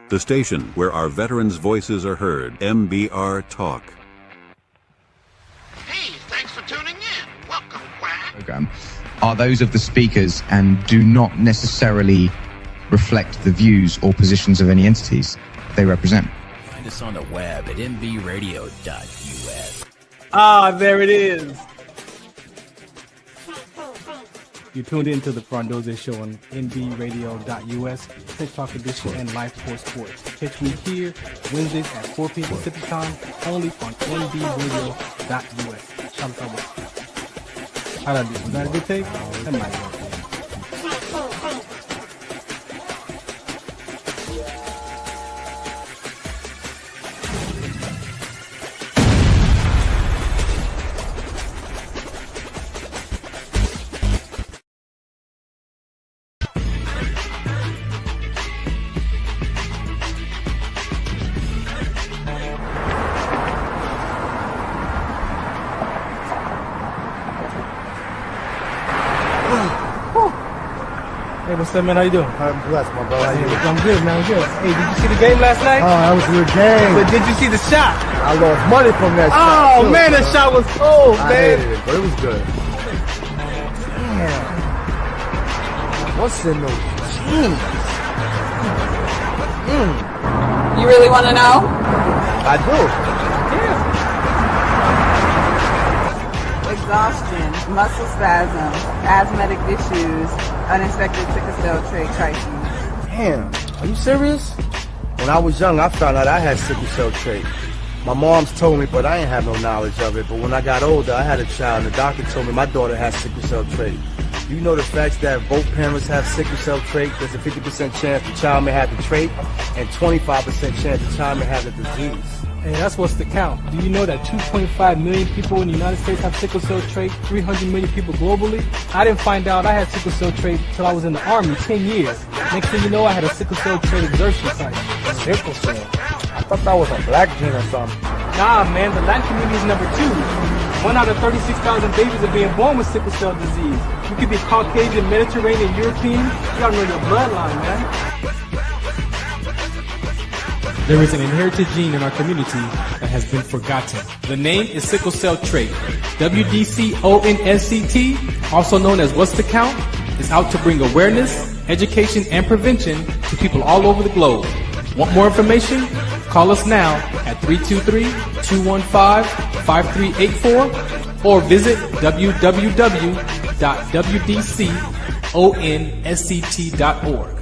the station where our veterans' voices are heard, MBR Talk. Hey, thanks for tuning in. Welcome, Quack. Program are those of the speakers and do not necessarily reflect the views or positions of any entities they represent. Find us on the web at mbradio.us. Ah, there it is. You tuned into the Farron Dozier Show on nbradio.us, Tech Talk Edition, and Live Sports. Catch me here Wednesdays at 4 p.m. Pacific Time, only on nbradio.us. Shout out. How'd I do? Was that a good take? That might be. Hey, what's up, man? How you doing? I'm blessed, my brother. How you doing? I'm good, man. I'm good. Hey, did you see the game last night? Oh, that was a good game. But did you see the shot? I lost money from that shot. Oh, man, that shot was cold, I man. hated it, but it was good. Damn. What's in those jeans? You really want to know? I do. Exhaustion, muscle spasms, asthmatic issues, unexpected sickle cell trait crises. Damn. Are you serious? When I was young, I found out I had sickle cell trait. My mom's told me, but I ain't have no knowledge of it. But when I got older, I had a child, and the doctor told me my daughter has sickle cell trait. You know the facts that both parents have sickle cell trait? There's a 50% chance the child may have the trait, and 25% chance the child may have the disease. Hey, that's what's the count. Do you know that 2.5 million people in the United States have sickle cell trait, 300 million people globally? I didn't find out I had sickle cell trait until I was in the Army, 10 years. Next thing you know, I had a sickle cell trait exertion site. Sickle cell? I thought that was a black gene or something. Nah, man, the Latin community is number 2. 1 out of 36,000 babies are being born with sickle cell disease. You could be Caucasian, Mediterranean, European. You gotta know your bloodline, man. There is an inherited gene in our community that has been forgotten. The name is sickle cell trait. WDCONSCT, also known as What's the Count, is out to bring awareness, education, and prevention to people all over the globe. Want more information? Call us now at 323-215-5384 or visit www.wdconsct.org.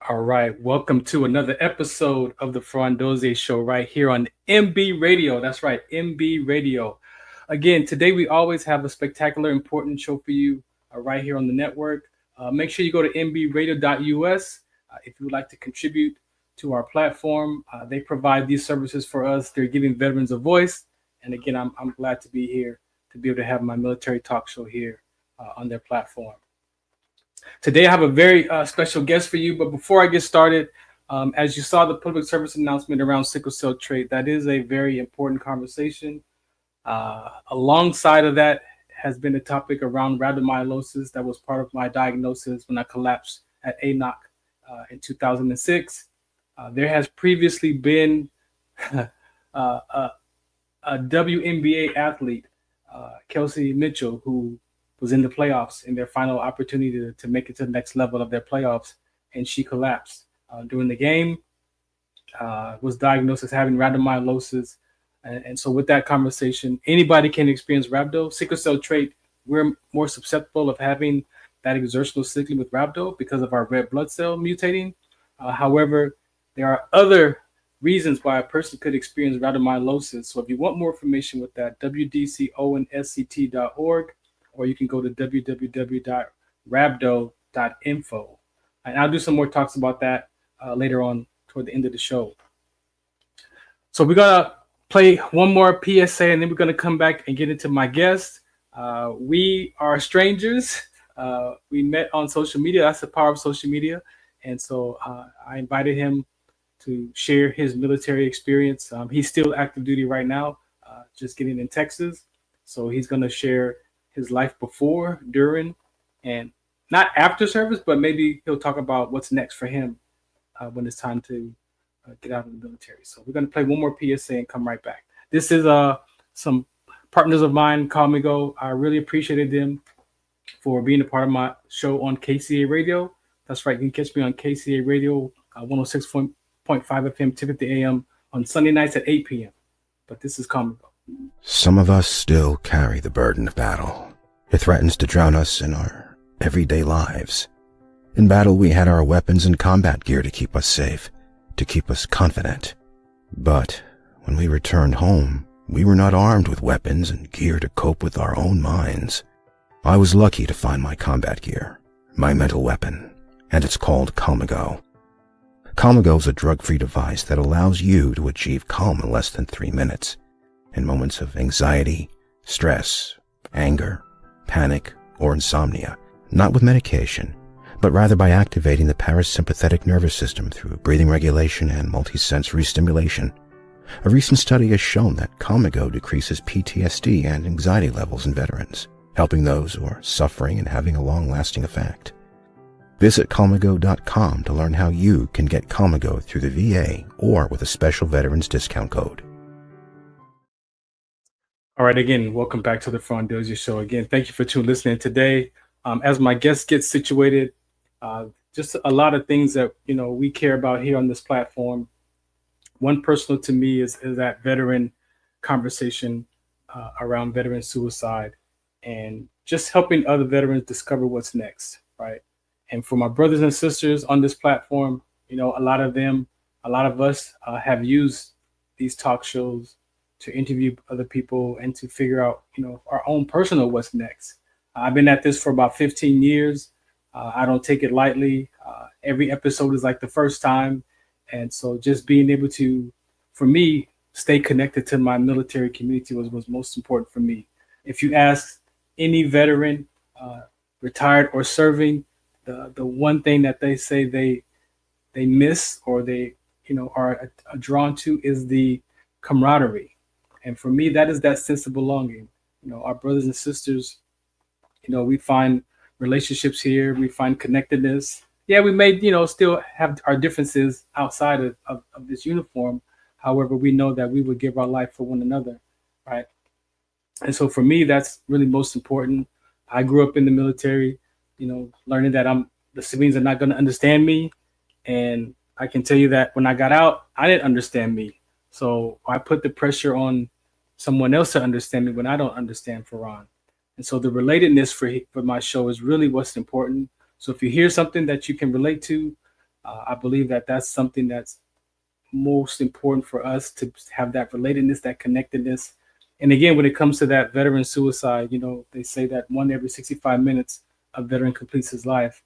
All right, welcome to another episode of the Farron Dozier Show right here on MB Radio. That's right, MB Radio. Again, today we always have a spectacular, important show for you right here on the network. Make sure you go to mbradio.us if you would like to contribute to our platform. They provide these services for us. They're giving veterans a voice. And again, I'm glad to be here to be able to have my military talk show here on their platform. Today, I have a very special guest for you. But before I get started, as you saw the public service announcement around sickle cell trait, that is a very important conversation. Alongside of that has been a topic around rhabdomyolysis that was part of my diagnosis when I collapsed at ANOC in 2006. There has previously been a WNBA athlete, Kelsey Mitchell, who was in the playoffs in their final opportunity to make it to the next level of their playoffs, and she collapsed during the game, was diagnosed as having rhabdomyolysis. And so with that conversation, anybody can experience rhabdo. Sickle cell trait, we're more susceptible of having that exertional sickling with rhabdo because of our red blood cell mutating. However, there are other reasons why a person could experience rhabdomyolysis. So if you want more information with that, wdconsct.org, or you can go to www.rhabdo.info. And I'll do some more talks about that later on toward the end of the show. So we're going to play one more PSA, and then we're going to come back and get into my guest. We are strangers. We met on social media. That's the power of social media. And so I invited him to share his military experience. He's still active duty right now, just getting in Texas. So he's going to share his life before, during, and not after service, but maybe he'll talk about what's next for him when it's time to get out of the military. So we're going to play one more PSA and come right back. This is some partners of mine, Comigo. I really appreciated them for being a part of my show on KCA Radio. That's right. You can catch me on KCA Radio, 106.5 FM, 250 AM on Sunday nights at 8 p.m. But this is Comigo. Some of us still carry the burden of battle. It threatens to drown us in our everyday lives. In battle, we had our weapons and combat gear to keep us safe, to keep us confident. But when we returned home, we were not armed with weapons and gear to cope with our own minds. I was lucky to find my combat gear, my mental weapon, and it's called Comigo. Comigo is a drug-free device that allows you to achieve calm in less than 3 minutes. In moments of anxiety, stress, anger, panic, or insomnia, not with medication, but rather by activating the parasympathetic nervous system through breathing regulation and multisensory stimulation. A recent study has shown that Comigo decreases PTSD and anxiety levels in veterans, helping those who are suffering and having a long-lasting effect. Visit Comigo.com to learn how you can get Comigo through the VA or with a special veterans discount code. All right, again, welcome back to the Farron Dozier Show. Again, thank you for listening today. As my guests get situated, just a lot of things that we care about here on this platform. One personal to me is that veteran conversation around veteran suicide and just helping other veterans discover what's next, right? And for my brothers and sisters on this platform, a lot of us have used these talk shows to interview other people and to figure out, our own personal what's next. I've been at this for about 15 years. I don't take it lightly. Every episode is like the first time. And so just being able to, for me, stay connected to my military community was most important for me. If you ask any veteran, retired or serving, the one thing that they say they miss or they, are drawn to is the camaraderie. And for me, that is that sense of belonging. Our brothers and sisters, we find relationships here. We find connectedness. Yeah, we may, still have our differences outside of this uniform. However, we know that we would give our life for one another, right? And so for me, that's really most important. I grew up in the military, learning that the civilians are not going to understand me. And I can tell you that when I got out, I didn't understand me. So I put the pressure on someone else to understand me when I don't understand Farron. And so the relatedness for my show is really what's important. So if you hear something that you can relate to, I believe that that's something that's most important for us to have that relatedness, that connectedness. And again, when it comes to that veteran suicide, they say that 1 every 65 minutes a veteran completes his life.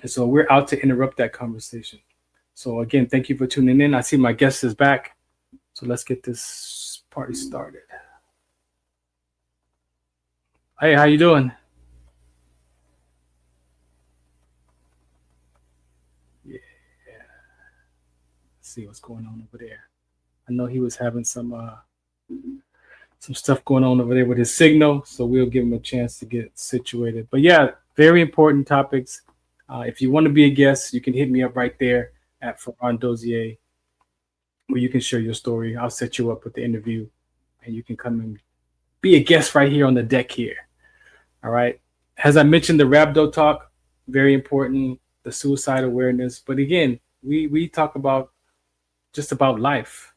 And so we're out to interrupt that conversation. So again, thank you for tuning in. I see my guest is back. So let's get this party started. Hey, how you doing? Yeah. Let's see what's going on over there. I know he was having some stuff going on over there with his signal, so we'll give him a chance to get situated. But yeah, very important topics. If you want to be a guest, you can hit me up right there at Farron Dozier, where you can share your story. I'll set you up with the interview, and you can come and be a guest right here on the deck here. All right. As I mentioned, the Rhabdo talk, very important, the suicide awareness. But again, we talk about just about life,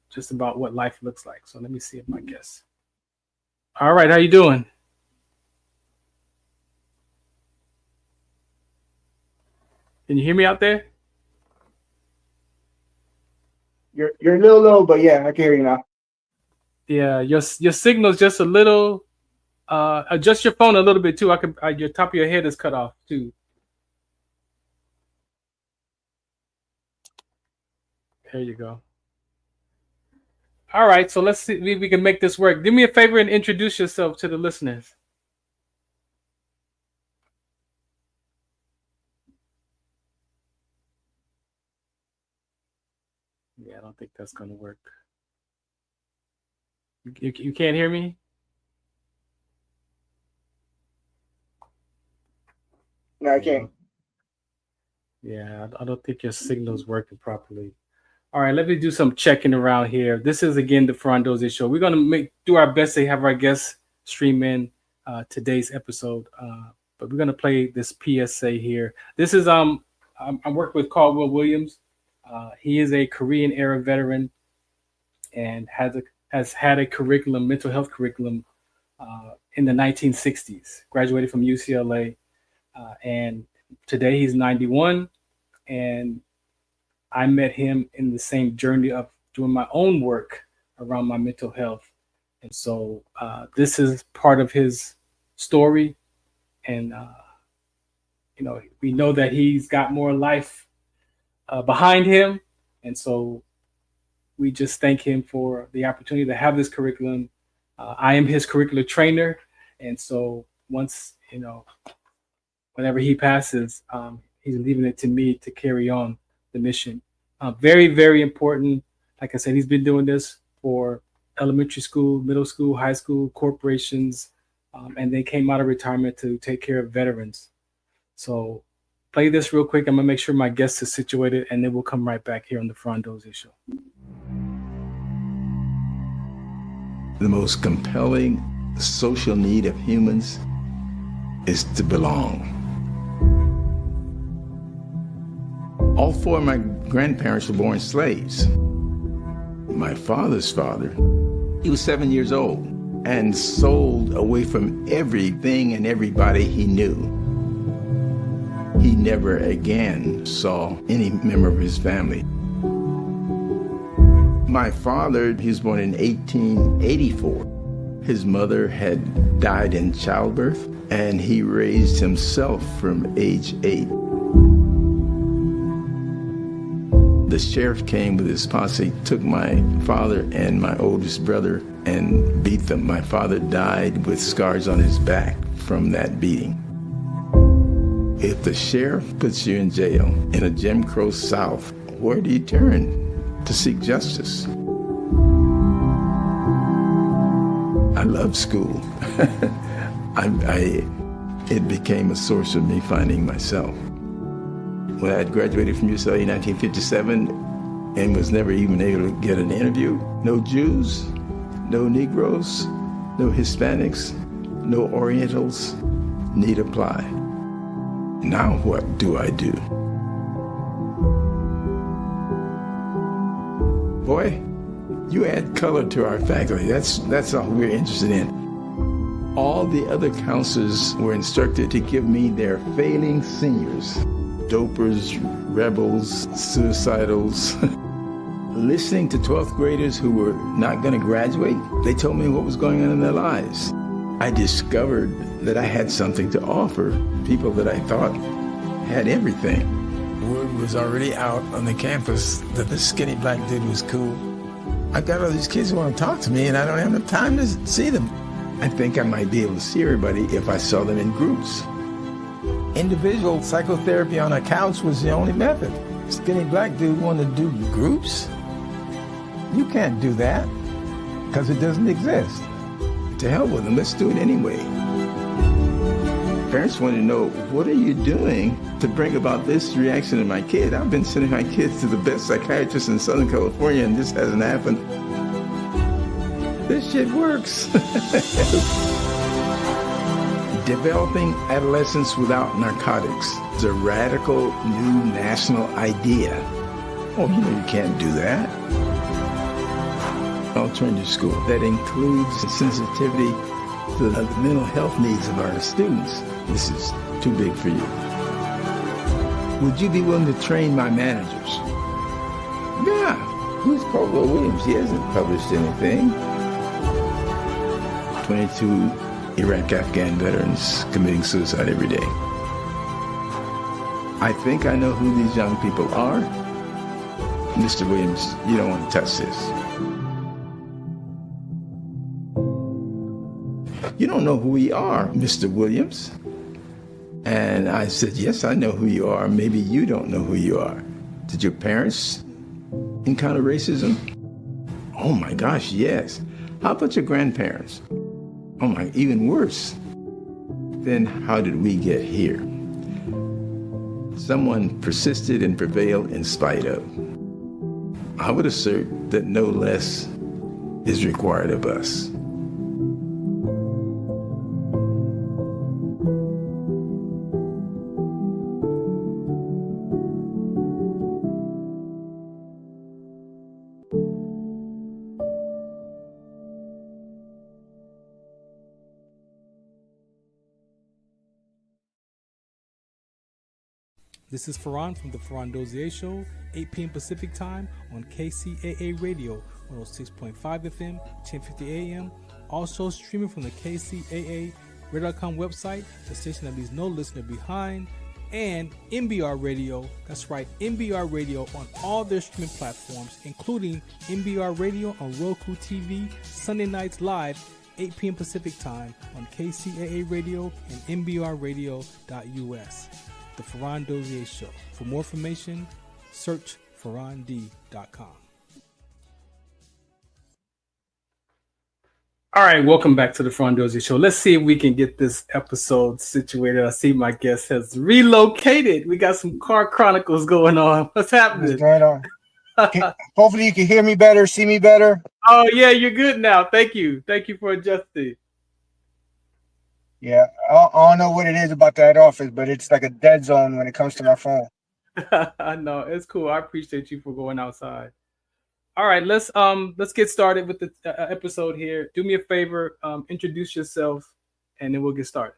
just about what life looks like. So let me see if my guest. All right. How you doing? Can you hear me out there? You're a little low, but yeah, I can hear you now. Yeah, your signal's just a little. Adjust your phone a little bit too. Your top of your head is cut off too. There you go. All right, so let's see if we can make this work. Do me a favor and introduce yourself to the listeners. Yeah, I don't think that's going to work. You can't hear me? No, I can't. Yeah, I don't think your signal's working properly. All right, let me do some checking around here. This is again the Farron Dozier Show. We're gonna do our best to have our guests stream in today's episode, but we're gonna play this PSA here. This is I'm working with Caldwell Williams. He is a Korean era veteran and has had a curriculum, mental health curriculum, in the 1960s. Graduated from UCLA, and today he's 91, and I met him in the same journey of doing my own work around my mental health. And so this is part of his story. And, we know that he's got more life behind him. And so we just thank him for the opportunity to have this curriculum. I am his curricular trainer. And so once, whenever he passes, he's leaving it to me to carry on the mission. Very, very important. Like I said, he's been doing this for elementary school, middle school, high school, corporations, and they came out of retirement to take care of veterans. So play this real quick. I'm going to make sure my guest is situated, and then we'll come right back here on the Farron Dozier Show. The most compelling social need of humans is to belong. All four of my grandparents were born slaves. My father's father, he was 7 years old and sold away from everything and everybody he knew. He never again saw any member of his family. My father, he was born in 1884. His mother had died in childbirth, and he raised himself from age 8. The sheriff came with his posse, took my father and my oldest brother and beat them. My father died with scars on his back from that beating. If the sheriff puts you in jail in a Jim Crow South, where do you turn to seek justice? I love school. It became a source of me finding myself. When I had graduated from UCLA in 1957 and was never even able to get an interview, no Jews, no Negroes, no Hispanics, no Orientals need apply. Now what do I do? Boy, you add color to our faculty. That's all we're interested in. All the other counselors were instructed to give me their failing seniors. Dopers, rebels, suicidals. Listening to 12th graders who were not going to graduate, they told me what was going on in their lives. I discovered that I had something to offer people that I thought had everything. Word was already out on the campus that the skinny black dude was cool. I got all these kids who want to talk to me, and I don't have enough time to see them. I think I might be able to see everybody if I saw them in groups. Individual psychotherapy on a couch was the only method. Skinny black dude wanted to do groups? You can't do that, because it doesn't exist. To hell with them, let's do it anyway. Parents want to know, what are you doing to bring about this reaction in my kid? I've been sending my kids to the best psychiatrist in Southern California, and this hasn't happened. This shit works. Developing adolescence without narcotics is a radical new national idea. Oh, you can't do that. Alternative school that includes sensitivity to the mental health needs of our students. This is too big for you. Would you be willing to train my managers? Yeah. Who's Caldwell Williams? He hasn't published anything. 22 Iraq-Afghan veterans committing suicide every day. I think I know who these young people are. Mr. Williams, you don't want to touch this. You don't know who we are, Mr. Williams. And I said, yes, I know who you are. Maybe you don't know who you are. Did your parents encounter racism? Oh my gosh, yes. How about your grandparents? Oh my, even worse. Then how did we get here? Someone persisted and prevailed in spite of. I would assert that no less is required of us. This is Farron from the Farron Dozier Show, 8 p.m. Pacific Time on KCAA Radio, 106.5 FM, 1050 AM. Also streaming from the KCAA Radio.com website, the station that leaves no listener behind, and MBR Radio. That's right, MBR Radio on all their streaming platforms, including MBR Radio on Roku TV, Sunday nights live, 8 p.m. Pacific Time on KCAA Radio and MBRradio.us. The Farron Dozier Show. For more information, search farrond.com. All right, welcome back to the Farron Dozier Show. Let's see if we can get this episode situated. I see my guest has relocated. We got some car chronicles going on. What's happening? What's going on? Hopefully you can hear me better, see me better. Oh, yeah, you're good now. Thank you. Thank you for adjusting. Yeah, I don't know what it is about that office, but it's like a dead zone when it comes to my phone. I know, it's cool. I appreciate you for going outside. All right, let's get started with the episode here. Do me a favor, introduce yourself, and then we'll get started.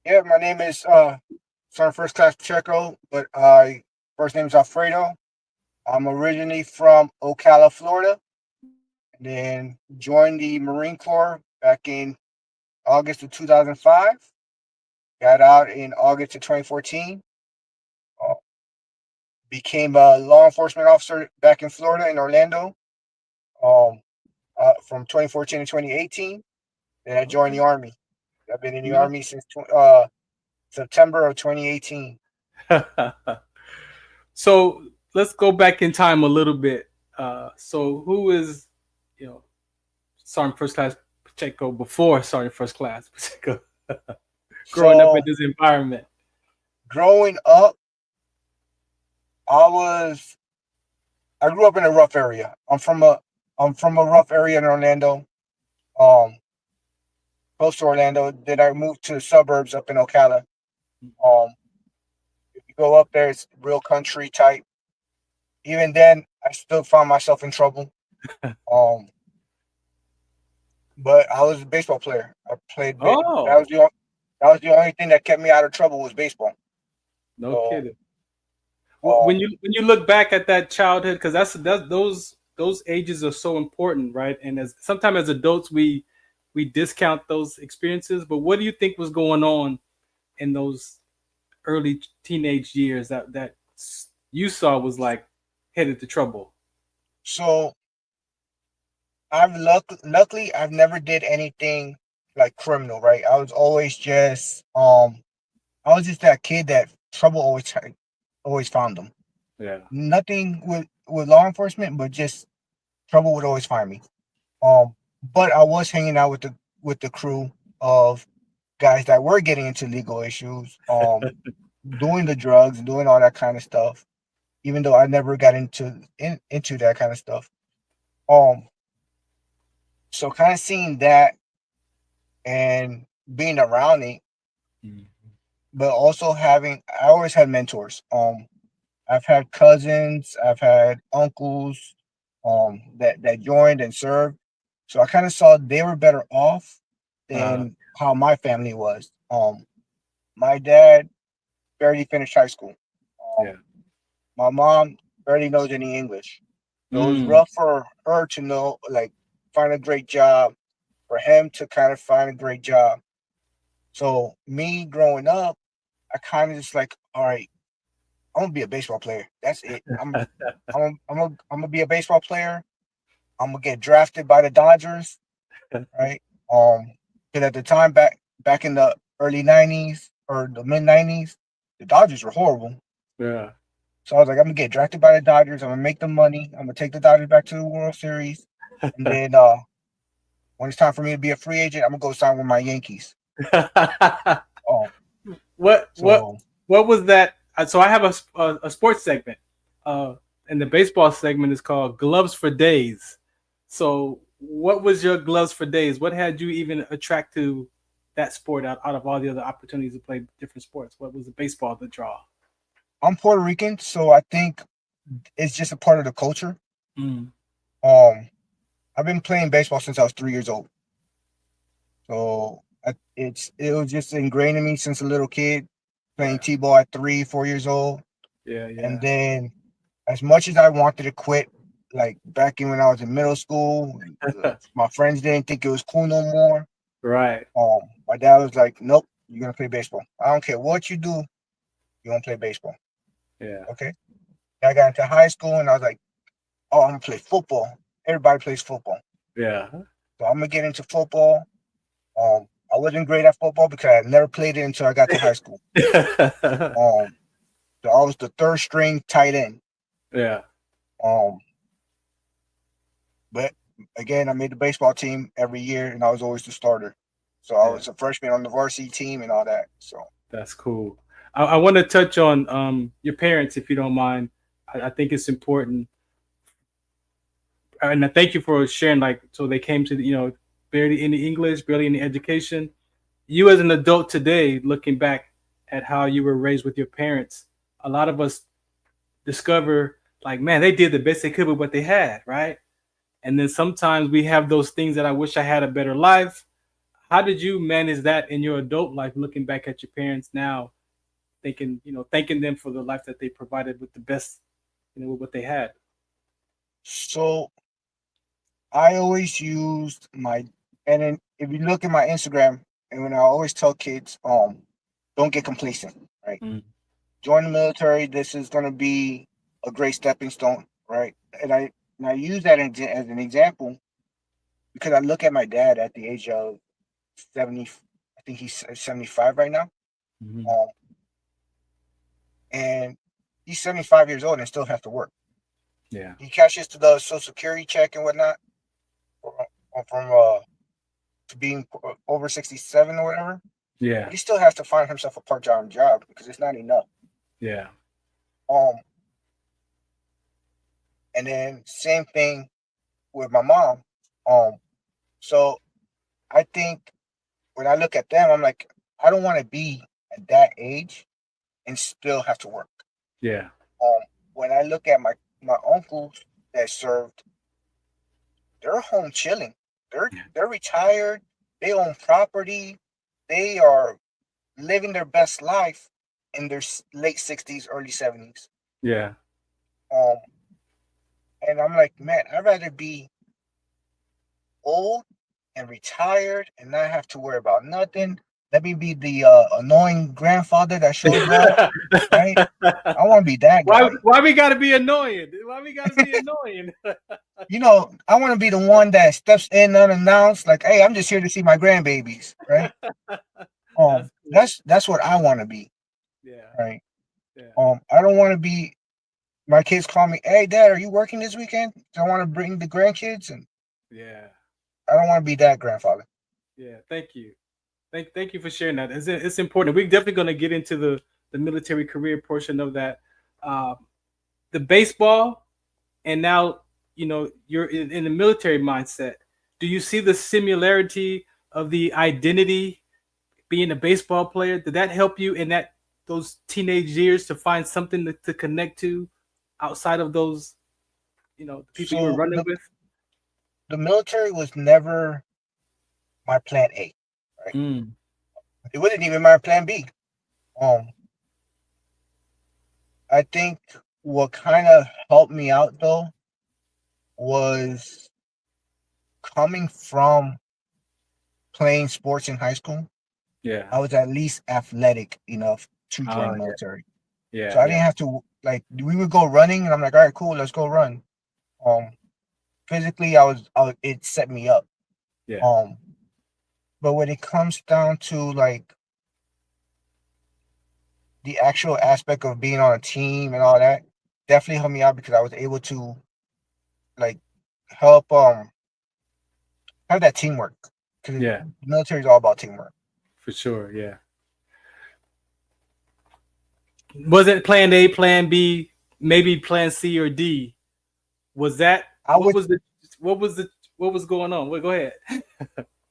Yeah, my name is Sergeant First Class Pacheco, but first name is Alfredo. I'm originally from Ocala, Florida, and then joined the Marine Corps back in August of 2005. Got out in August of 2014. Became a law enforcement officer back in Florida, in Orlando, from 2014 to 2018. Then I joined the Army. I've been in the Army since September of 2018. So let's go back in time a little bit. So who is, Sergeant First Class Pacheco before Sergeant First Class Pacheco? Growing up in this environment. Growing up, I grew up in a rough area. I'm from a rough area in Orlando, close to Orlando. Then I moved to the suburbs up in Ocala. If you go up there, it's real country type. Even then, I still found myself in trouble. But I was a baseball player. I played. Oh. That was the only thing that kept me out of trouble was baseball. No kidding. When you look back at that childhood, because those ages are so important, right? And sometimes as adults we discount those experiences. But what do you think was going on in those early teenage years that you saw was like headed to trouble? So luckily I've never did anything like criminal, right? I was always just that kid that trouble always found them. Yeah. Nothing with law enforcement, but just trouble would always find me. But I was hanging out with the crew of guys that were getting into legal issues, doing the drugs, doing all that kind of stuff. Even though I never got into that kind of stuff. So kind of seeing that and being around it, but also I always had mentors. I've had cousins, I've had uncles, that joined and served. So I kind of saw they were better off than how my family was. My dad barely finished high school. My mom barely knows any English. So it was rough for her to know, like, find a great job, for him to kind of find a great job. So me growing up, I kind of just like, all right, I'm gonna be a baseball player. That's it. I'm gonna be a baseball player. I'm gonna get drafted by the Dodgers, right? Because at the time back in the early '90s or the mid '90s, the Dodgers were horrible. Yeah. So I was like, I'm gonna get drafted by the Dodgers. I'm gonna make the money. I'm gonna take the Dodgers back to the World Series, and then When it's time for me to be a free agent, I'm gonna go sign with my Yankees. Oh, what so was that? So I have a sports segment, and the baseball segment is called Gloves for Days. So what was your Gloves for Days? What had you even attract to that sport out of all the other opportunities to play different sports? What was the baseball the draw? I'm Puerto Rican, so I think it's just a part of the culture. Mm. I've been playing baseball since I was 3 years old. So it was just ingrained in me since a little kid, playing T-ball at 3, 4 years old. Yeah. And then as much as I wanted to quit, like back in when I was in middle school, my friends didn't think it was cool no more. Right. My dad was like, nope, you're going to play baseball. I don't care what you do, you're going to play baseball. Yeah. Okay. I got into high school and I was like, oh, I'm going to play football. Everybody plays football. Yeah. So I'm going to get into football. I wasn't great at football because I had never played it until I got to high school. So I was the third string tight end. Yeah. But again, I made the baseball team every year, and I was always the starter. So I was a freshman on the varsity team and all that. So that's cool. I want to touch on your parents, if you don't mind. I think it's important, and I thank you for sharing. Like, so they came to barely any English, barely any education. You as an adult today, looking back at how you were raised with your parents, a lot of us discover like, man, they did the best they could with what they had, right? And then sometimes we have those things that I wish I had a better life. How did you manage that in your adult life, looking back at your parents now, thanking them for the life that they provided with the best, with what they had? So I always used and then if you look at my Instagram, and when I always tell kids, don't get complacent, right? Join the military. This is going to be a great stepping stone, right? And I use that as an example because I look at my dad at the age of 70. I think he's 75 right now. And he's 75 years old and still has to work. Yeah. He cashes to the Social Security check and whatnot from being over 67 or whatever. Yeah. But he still has to find himself a part-time job because it's not enough. Yeah. And then same thing with my mom. So I think when I look at them, I'm like, I don't want to be at that age and still have to work. Yeah. When I look at my uncles that served, they're home chilling. They're retired. They own property. They are living their best life in their late 60s, early 70s. Yeah. And I'm like, man, I'd rather be old and retired and not have to worry about nothing. Let me be the annoying grandfather that shows up, right? I want to be that guy. Why we gotta be annoying? Why we gotta be annoying? I want to be the one that steps in unannounced, like, hey, I'm just here to see my grandbabies, right? That's what I want to be. Yeah. Right. Yeah. I don't want to be. My kids call me, hey, Dad, are you working this weekend? Do I want to bring the grandkids? And yeah, I don't want to be that grandfather. Yeah, thank you. Thank you for sharing that. It's important. We're definitely going to get into the military career portion of that. The baseball, and now you're in the military mindset. Do you see the similarity of the identity being a baseball player? Did that help you in those teenage years to find something to connect to outside of those, the people you were running with? The military was never my plan A. Right? It wasn't even my plan B. I think what kind of helped me out though was coming from playing sports in high school. Yeah, I was at least athletic enough to join the military. Yeah, so I didn't have to we would go running, and I'm like, all right, cool, let's go run. Physically, it set me up. Yeah. But when it comes down to the actual aspect of being on a team and all that, definitely helped me out because I was able to help have that teamwork. Because Yeah, the military is all about teamwork. for sure. Yeah. Was it plan A, plan B, maybe plan C or D? Was that I would what was going on? Well, go ahead.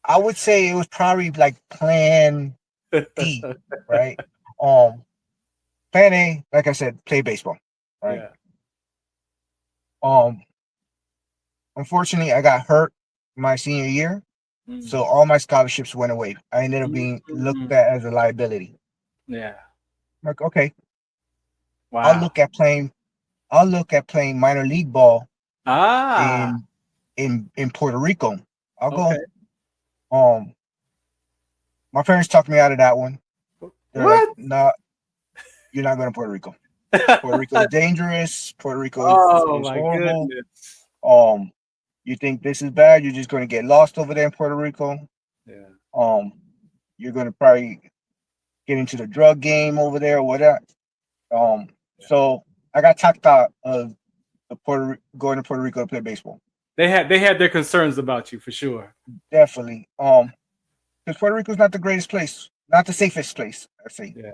I would say it was probably like plan D, right? Um, plan A, like I said, play baseball, right? Yeah. Unfortunately, I got hurt my senior year, so all my scholarships went away. I ended up being looked at as a liability. Yeah. I'm like, okay, Wow. I'll look at playing minor league ball Ah. in Puerto Rico. I'll Okay. go. My parents talked me out of that one. They're What? like, "No, you're not going to Puerto Rico. Puerto Rico is dangerous. Puerto Rico Oh is my horrible. goodness. You think this is bad? You're just going to get lost over there in Puerto Rico. Yeah. You're going to probably get into the drug game over there or whatever." So I got talked out of going to Puerto Rico to play baseball. They had their concerns about you for sure. Definitely. Because Puerto Rico is not the greatest place, not the safest place, I say. Yeah.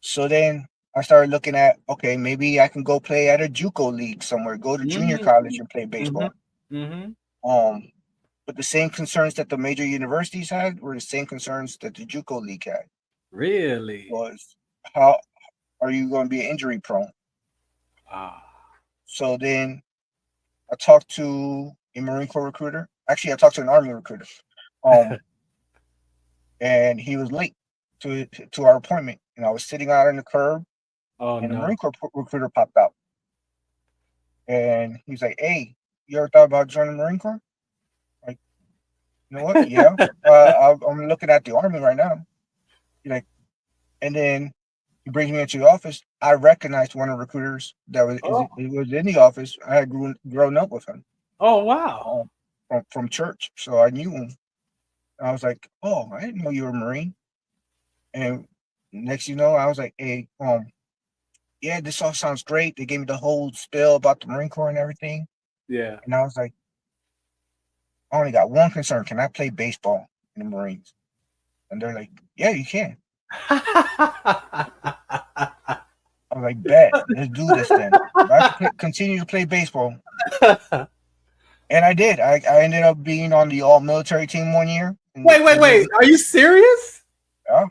So then I started looking at, okay, maybe I can go play at a JUCO league somewhere, go to junior college and play baseball. Mm-hmm. But the same concerns that the major universities had were the same concerns that the JUCO league had. Really? Was how are you going to be injury prone? So then I talked to a Marine Corps recruiter. Actually, I talked to an Army recruiter. And he was late to our appointment. And I was sitting out on the curb. And the Marine Corps recruiter popped out. And he's like, "Hey, you ever thought about joining the Marine Corps?" Like, you know what? Yeah. I'm looking at the Army right now. He's like, and then he brings me into the office. I recognized one of the recruiters that was in the office. I had grown up with him. Oh wow! From church, so I knew him. I was like, "Oh, I didn't know you were a Marine." And next, I was like, "Hey, yeah, this all sounds great." They gave me the whole spiel about the Marine Corps and everything. Yeah. And I was like, "I only got one concern: can I play baseball in the Marines?" And they're like, "Yeah, you can." I was like, "Bet, let's do this then." I could continue to play baseball. And I did. I ended up being on the all-military team one year. Wait. Are you serious? Yeah.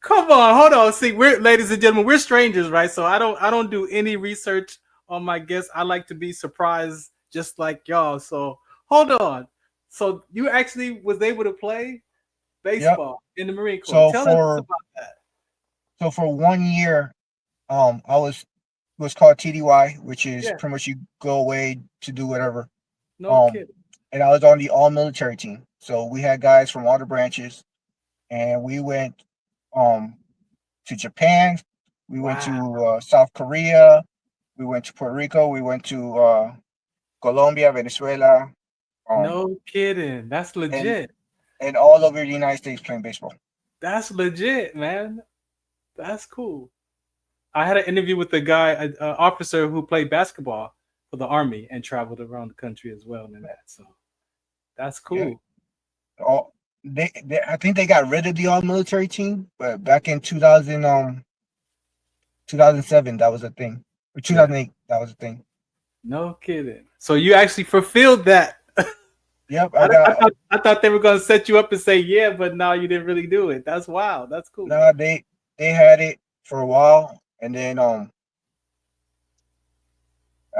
Come on, hold on. See, ladies and gentlemen, we're strangers, right? So I don't do any research on my guests. I like to be surprised just like y'all. So hold on. So you actually was able to play baseball in the Marine Corps. Tell us about that. So for 1 year, I was called TDY, which is pretty much you go away to do whatever. No kidding. And I was on the all-military team. So we had guys from all the branches, and we went to Japan, we went to South Korea, we went to Puerto Rico, we went to Colombia, Venezuela. No kidding. That's legit. And all over the United States playing baseball. That's legit, man. That's cool. I had an interview with a guy, an officer who played basketball for the Army and traveled around the country as well in that. So that's cool. Yeah. I think they got rid of the all-military team, but back in 2007, that was a thing. Or 2008, that was a thing. No kidding. So you actually fulfilled that. Yep. I thought they were going to set you up and say, yeah, but no, you didn't really do it. That's wild. That's cool. No, they had it for a while. And then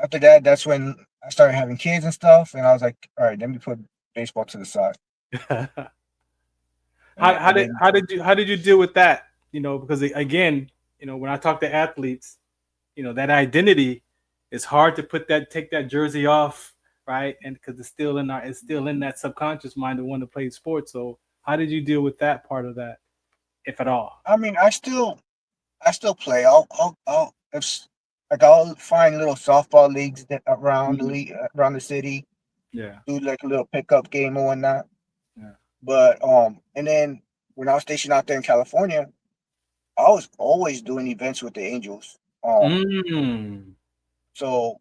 after that, that's when I started having kids and stuff. And I was like, all right, let me put baseball to the side. How did you deal with that? Because again, when I talk to athletes, that identity is hard to take that jersey off, right? And because it's still in that subconscious mind to want to play sports. So how did you deal with that part of that, if at all? I mean, I still play. I'll find little softball leagues around the city. Yeah. Do like a little pickup game or whatnot. Yeah. But and then when I was stationed out there in California, I was always doing events with the Angels. So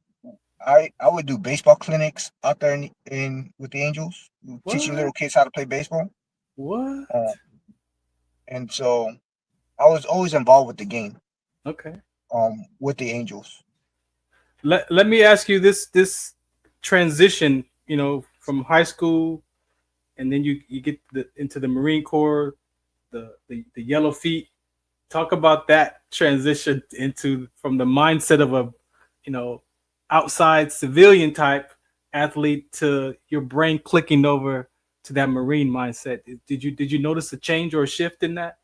I would do baseball clinics out there in with the Angels, teaching What? little kids how to play baseball. What? And so I was always involved with the game. Okay. With the Angels. Let me ask you this transition, from high school, and then you get into the Marine Corps, the yellow feet. Talk about that transition into from the mindset of a, outside civilian type athlete to your brain clicking over to that Marine mindset. Did you notice a change or a shift in that?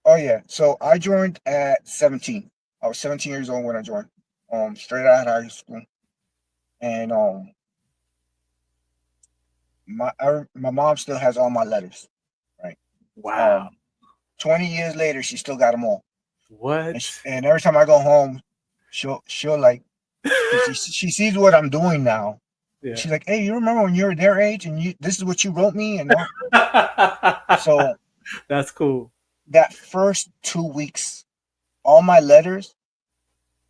Oh yeah. So I joined at 17. I was 17 years old when I joined. Straight out of high school. And my mom still has all my letters. Right. Wow. 20 years later, she still got them all. What? And every time I go home, she'll like, she sees what I'm doing now. Yeah. She's like, "Hey, you remember when you were their age and this is what you wrote me?" And all. So that's cool. That first 2 weeks, all my letters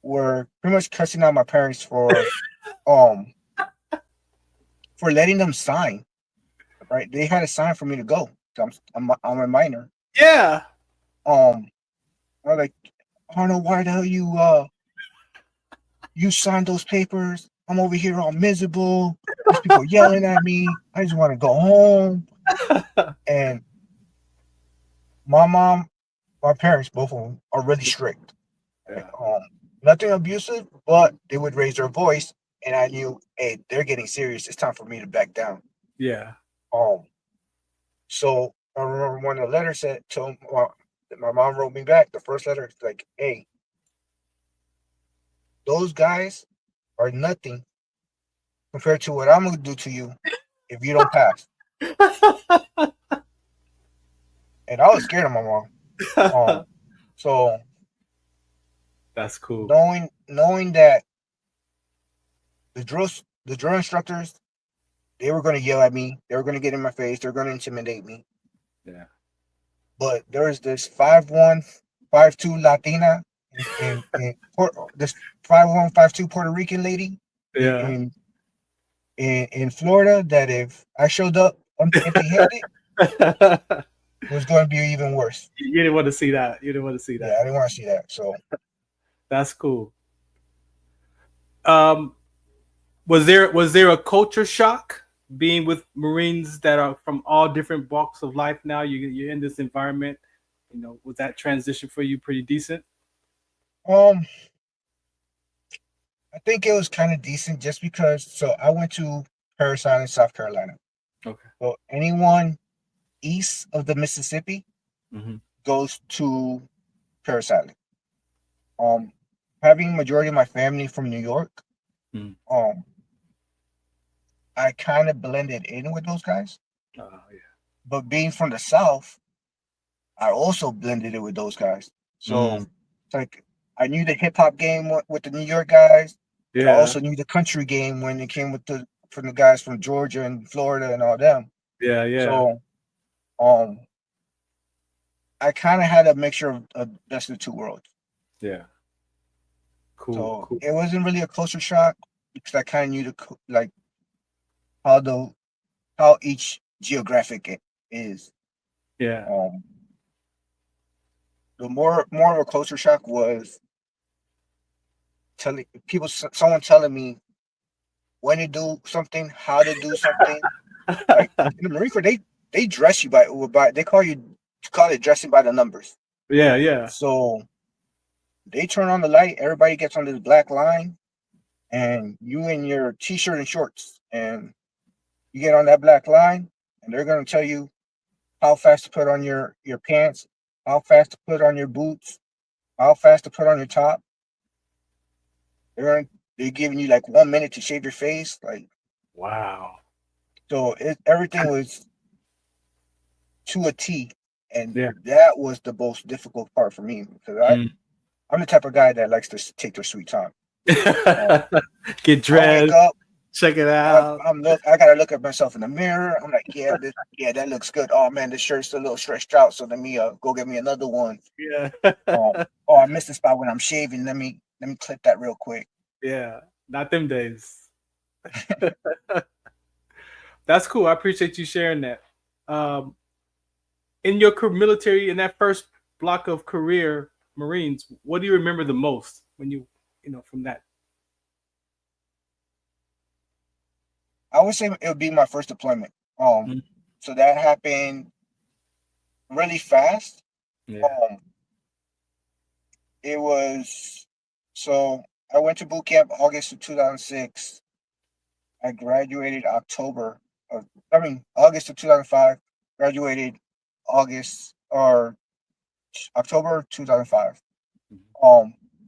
were pretty much cussing out my parents for letting them sign. Right? They had to sign for me to go. I'm a minor. Yeah. I was like, I don't know why the hell you signed those papers. I'm over here all miserable. There's people yelling at me. I just want to go home. And my parents, both of them, are really strict. Yeah. Nothing abusive, but they would raise their voice, and I knew, hey, they're getting serious. It's time for me to back down. Yeah. So I remember when the letter said to my mom wrote me back. The first letter, it's like, hey, those guys are nothing compared to what I'm gonna do to you if you don't pass. And I was scared of my mom. So that's cool. Knowing that the drill instructors, they were going to yell at me. They were going to get in my face. They're going to intimidate me. Yeah. But there's this 5'1", 5'2" Latina and this 5'1", 5'2" Puerto Rican lady. Yeah. In Florida, that if I showed up empty-handed, it was going to be even worse. You didn't want to see that. Yeah, I didn't want to see that. So that's cool. Was there a culture shock being with Marines that are from all different walks of life? Now you're in this environment. Was that transition for you pretty decent? I think it was kind of decent just because. So I went to Parris Island, South Carolina. Okay. So anyone east of the Mississippi goes to Parris Island. Having majority of my family from New York, I kind of blended in with those guys. Oh yeah. But being from the South, I also blended in with those guys. So it's like I knew the hip hop game with the New York guys. Yeah. I also knew the country game when it came from the guys from Georgia and Florida and all them. Yeah, yeah. So I kind of had a mixture of best of two worlds. Yeah. Cool. So cool. it wasn't really a culture shock because I kind of knew how each geographic is. Yeah. The more of a culture shock was someone telling me when to do something, how to do something. Like in the Marine Corps, they dress you by they call it dressing by the numbers. Yeah, yeah. So they turn on the light, everybody gets on this black line, and you in your t-shirt and shorts, and you get on that black line, and they're gonna tell you how fast to put on your pants, how fast to put on your boots, how fast to put on your top. They're giving you like 1 minute to shave your face. Like, wow. So everything was to a T, and that was the most difficult part for me because I'm the type of guy that likes to take their sweet time. Get dressed, check it out. I gotta look at myself in the mirror. I'm like, yeah, that looks good. Oh man, this shirt's a little stretched out, so let me go get me another one. Yeah. I missed the spot when I'm shaving. Let me clip that real quick. Yeah, not them days. That's cool. I appreciate you sharing that. In your military, in that first block of career Marines, what do you remember the most when you from that? I would say it would be my first deployment. So that happened really fast. Yeah. It was, so I went to boot camp August of 2006. I graduated August of 2005. Graduated October 2005.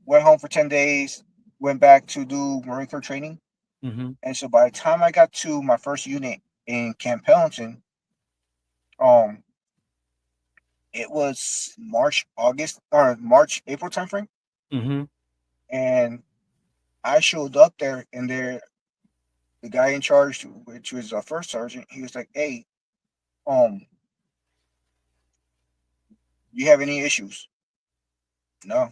Went home for 10 days. Went back to do Marine Corps training. Mm-hmm. And so by the time I got to my first unit in Camp Pendleton, it was April timeframe. Mm-hmm. And I showed up there, and the guy in charge, which was our first sergeant, he was like, "Hey, you have any issues?" No.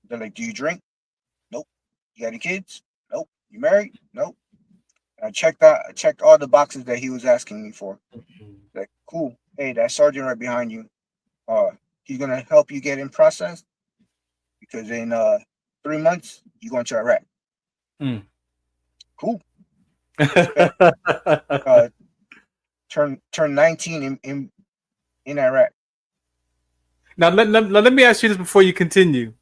They're like, "Do you drink?" Nope. You got any kids? Nope. You married? Nope. I checked all the boxes that he was asking me for. Like, cool. Hey, that sergeant right behind you, he's gonna help you get in process, because in 3 months you're going to Iraq. Cool. Turn 19 in Iraq. Now let me ask you this before you continue.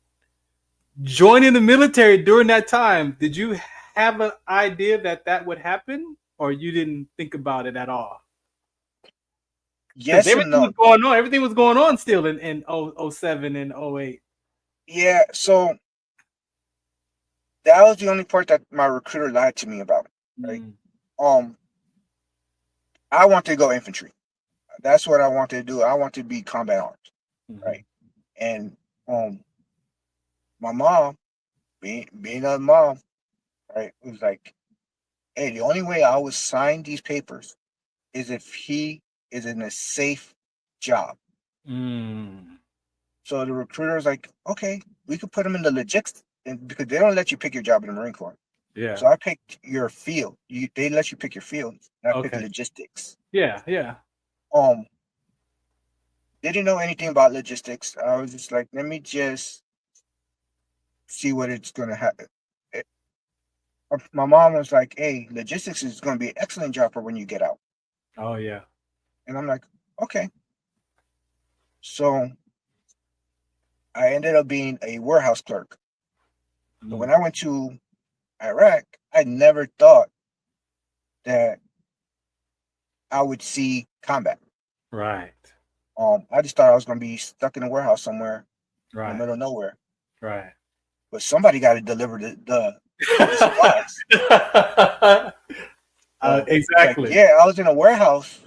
Joining the military during that time, did you have an idea that would happen, or you didn't think about it at all? Yes and no. Was going on. Everything was going on still in 07 and 08. Yeah, so that was the only part that my recruiter lied to me about. Right? I wanted to go infantry. That's what I wanted to do. I wanted to be combat arms. Right? And my mom, being a mom, right, was like, "Hey, the only way I would sign these papers is if he is in a safe job." So the recruiter was like, "Okay, we could put him in the logistics," because they don't let you pick your job in the Marine Corps. Yeah. So I picked your field. They let you pick your field. And I picked logistics. Yeah. Didn't know anything about logistics. I was just like, let me just see what it's going to happen. My mom was like, "Hey, logistics is going to be an excellent job for when you get out." Oh, yeah. And I'm like, okay. So I ended up being a warehouse clerk. But when I went to Iraq, I never thought that I would see combat. Right. I just thought I was going to be stuck in a warehouse somewhere in the middle of nowhere. Right. But somebody got to deliver the supplies. Exactly. Like, yeah, I was in a warehouse,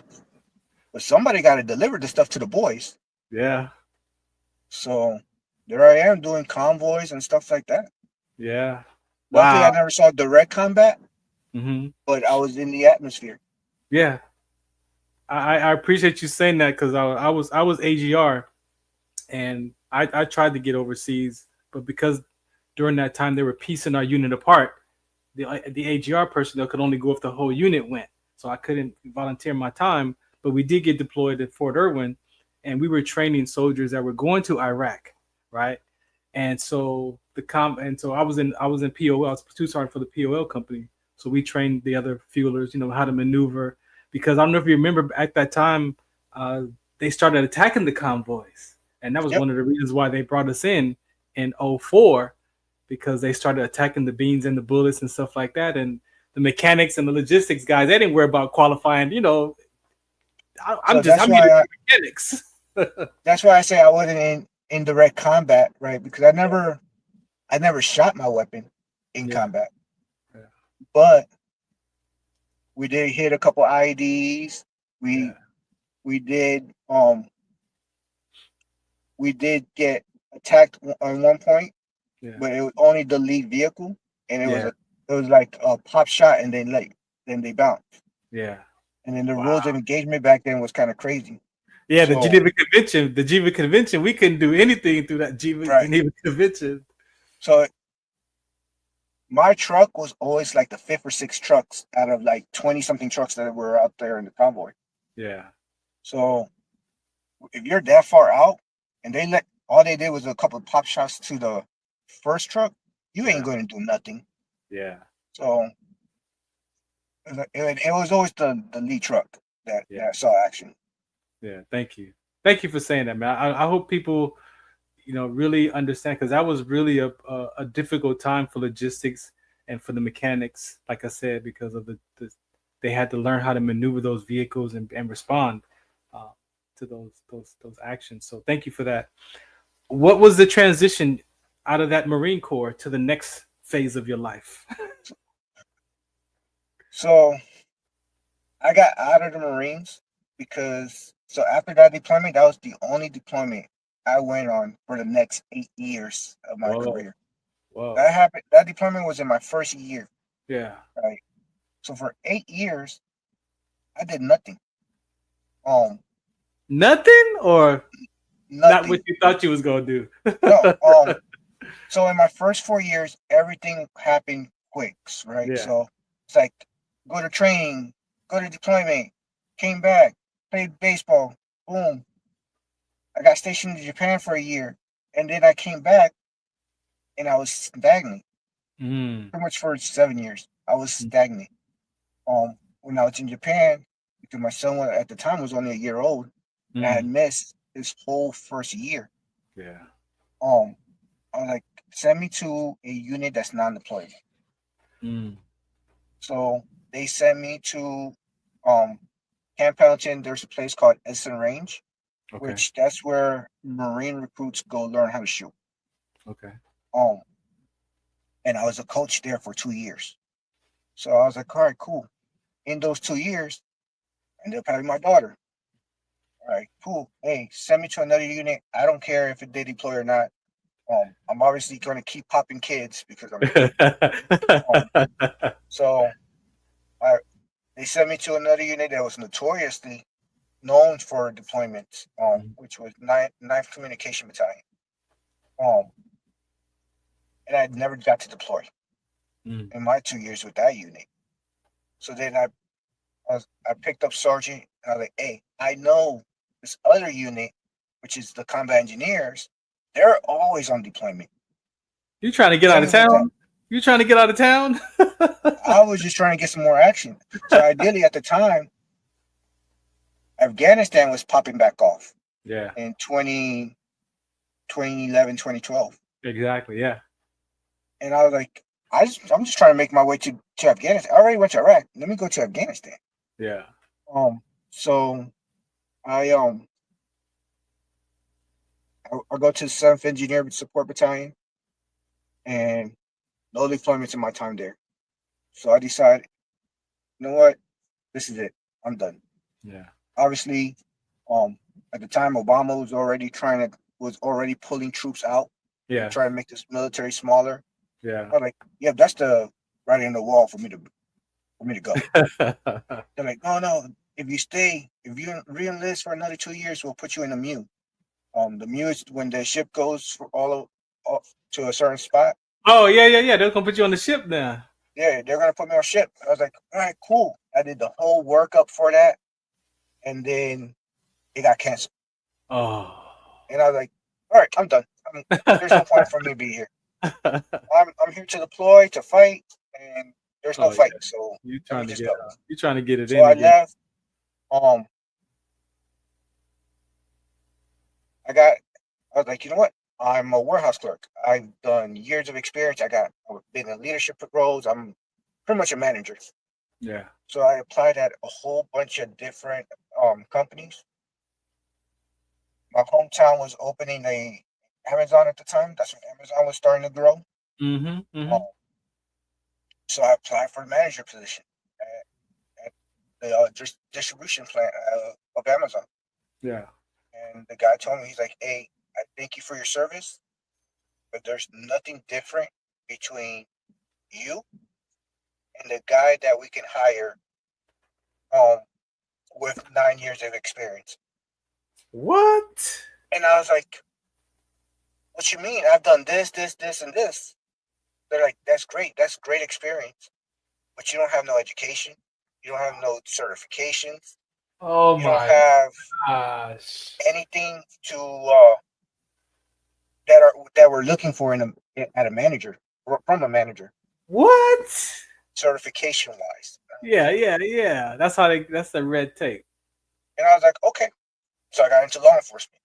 but somebody got to deliver the stuff to the boys. Yeah. So there I am doing convoys and stuff like that. Yeah. Luckily, I never saw direct combat, but I was in the atmosphere. Yeah. I appreciate you saying that, because I was AGR, and I tried to get overseas, but because during that time they were piecing our unit apart, the AGR personnel could only go if the whole unit went. So I couldn't volunteer my time, but we did get deployed at Fort Irwin, and we were training soldiers that were going to Iraq, right? And so I was in POL. I was platoon sergeant for the POL company. So we trained the other fuelers, how to maneuver. Because I don't know if you remember, at that time, they started attacking the convoys. And that was one of the reasons why they brought us in 04, because they started attacking the beans and the bullets and stuff like that. And the mechanics and the logistics guys, they didn't worry about qualifying. I'm mechanics. That's why I say I wasn't in direct combat, right? Because I never shot my weapon in combat. Yeah. But we did hit a couple IEDs. We did get attacked on one point, but it was only the lead vehicle, and it was like a pop shot, and then they bounced. Yeah. And then the rules of engagement back then was kind of crazy. Yeah, the Geneva Convention, we couldn't do anything through that Geneva Convention. So my truck was always like the fifth or sixth trucks out of like 20 something trucks that were out there in the convoy. Yeah. So if you're that far out and all they did was a couple of pop shots to the first truck, you ain't going to do nothing. Yeah. So it was always the lead truck that saw action. Yeah. Thank you. Thank you for saying that, man. I hope people, really understand, because that was really a difficult time for logistics and for the mechanics, like I said, because of they had to learn how to maneuver those vehicles and respond to those actions. So thank you for that. What was the transition out of that Marine Corps to the next phase of your life? So I got out of the Marines because after that deployment, that was the only deployment I went on for the next 8 years of my career. Whoa. That deployment was in my first year. Yeah. Right. So for 8 years, I did nothing. Nothing, or nothing. Not what you thought you was gonna do. No. So in my first 4 years, everything happened quick, right? Yeah. So it's like go to training, go to deployment, came back, played baseball, boom. I got stationed in Japan for a year, and then I came back, and I was stagnant. Pretty much for 7 years, I was stagnant. When I was in Japan, because my son at the time was only a year old, and I had missed his whole first year. Yeah. I was like, send me to a unit that's non-deployed. So they sent me to Camp Pendleton. There's a place called Edson Range, which that's where Marine recruits go learn how to shoot. Okay. And I was a coach there for 2 years. So I was like, all right, cool. In those 2 years, I ended up having my daughter. All right, cool. Hey, send me to another unit. I don't care if they deploy or not. I'm obviously going to keep popping kids because I'm a kid. So they sent me to another unit that was notoriously known for deployments, which was 9th Communication Battalion. And I never got to deploy in my 2 years with that unit. So then I picked up sergeant, and I was like, hey, I know this other unit, which is the combat engineers, they're always on deployment. You trying to get out of town? You trying to get out of town? I was just trying to get some more action. So ideally at the time, Afghanistan was popping back off. Yeah. In 2011, 2012. Exactly, yeah. And I was like, I'm just trying to make my way to Afghanistan. I already went to Iraq. Let me go to Afghanistan. Yeah. So I go to the 7th Engineer Support Battalion, and no deployments in my time there. So I decided, you know what? This is it. I'm done. Yeah. Obviously, at the time, Obama was already pulling troops out. Yeah. Trying to make this military smaller. Yeah. I was like, yeah, that's the writing on the wall for me to go. They're like, no. If you re-enlist for another 2 years, we'll put you in the MEU. The MEU is when the ship goes for all to a certain spot. Oh, yeah. They're gonna put you on the ship now. Yeah, they're gonna put me on ship. I was like, all right, cool. I did the whole workup for that, and then it got canceled. Oh. And I was like, all right, I'm done. There's no point for me to be here. I'm here to deploy, to fight, and there's no fight. Yeah. So you're trying to get it so in. I left. I was like, you know what? I'm a warehouse clerk. I've done years of experience. I've been in leadership roles. I'm pretty much a manager. Yeah. So I applied at a whole bunch of different companies. My hometown was opening a Amazon at the time. That's when Amazon was starting to grow. So I applied for the manager position at the distribution plant of Amazon. Yeah. And the guy told me, he's like, hey, I thank you for your service, but there's nothing different between you and the guy that we can hire with 9 years of experience. What? And I was like, what you mean? I've done this, and this. they're like, that's great. That's great experience. But you don't have no education. You don't have no certifications. Oh You don't my have gosh. anything that we're looking for at a manager, or from a manager, What? certification wise. Yeah. That's the red tape. And I was like, okay. So I got into law enforcement.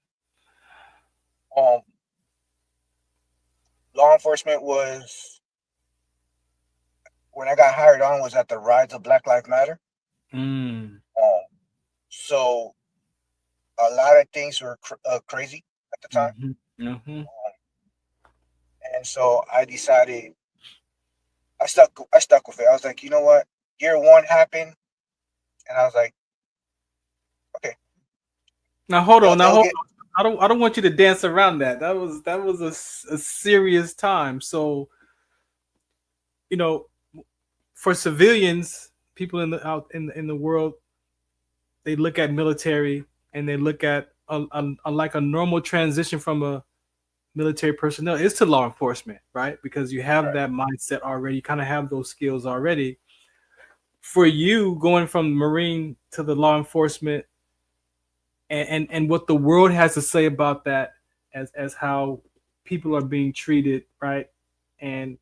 Law enforcement was, when I got hired on, was at the rise of Black Lives Matter. So a lot of things were crazy at the time. And so I decided, I stuck with it. I was like, you know what? Year one happened, and I was like, okay. Now hold on. I don't want you to dance around that. That was a serious time. So, you know, for civilians, people out in the world, they look at military and they look at like a normal transition from a military personnel is to law enforcement, right? Because you have that mindset already. You kind of have those skills already. For you, going from Marine to the law enforcement, and what the world has to say about that, as how people are being treated, right? And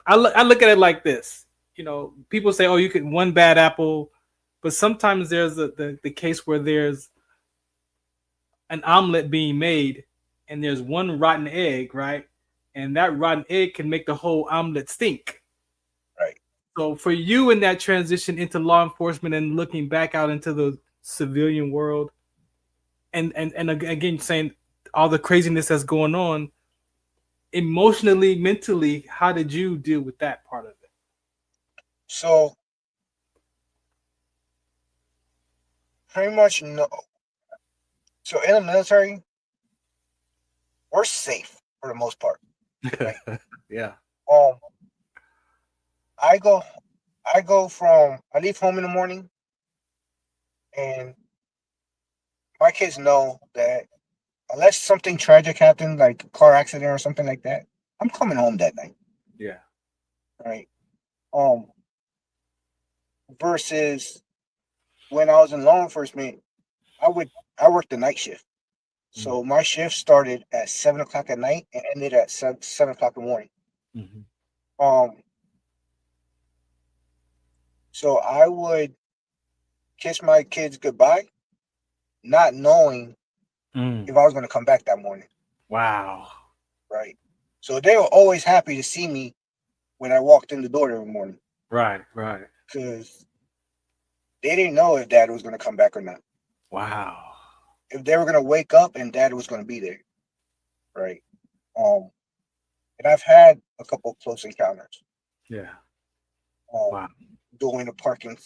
I look at it like this. You know, people say, "Oh, you could one bad apple," but sometimes there's the case where there's an omelet being made, and there's one rotten egg, right? And that rotten egg can make the whole omelet stink. Right. So for you in that transition into law enforcement and looking back out into the civilian world, and again saying all the craziness that's going on, emotionally, mentally, how did you deal with that part of it? So pretty much no. So in the military, we're safe for the most part. Right? Yeah. I leave home in the morning, and my kids know that unless something tragic happened, like a car accident or something like that, I'm coming home that night. Yeah. Right. Versus when I was in law enforcement, I worked the night shift. So my shift started at 7:00 at night and ended at 7:00 in the morning. So I would kiss my kids goodbye, not knowing if I was going to come back that morning. Wow. Right. So they were always happy to see me when I walked in the door every morning. Right. Because they didn't know if Dad was going to come back or not. Wow. If they were going to wake up and Dad was going to be there. Right. And I've had a couple of close encounters. Yeah. Wow. Doing the parking,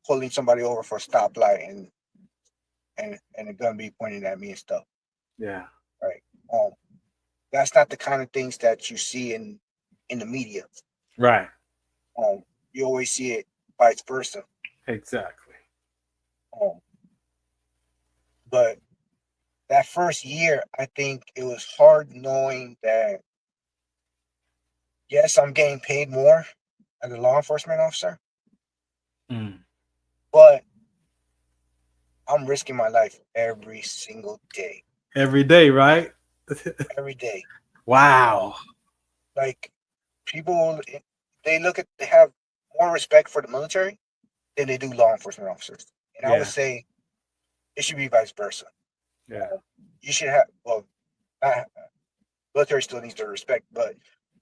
pulling somebody over for a stoplight and a gun be pointed at me and stuff. Yeah. Right. That's not the kind of things that you see in the media. Right. You always see it vice versa. Exactly. But that first year, I think it was hard knowing that, yes, I'm getting paid more as a law enforcement officer, but I'm risking my life every single day. Every day, right? Every day. Wow. Like, people, they have more respect for the military than they do law enforcement officers. And I would say it should be vice versa. Yeah. You should have, military still needs their respect, but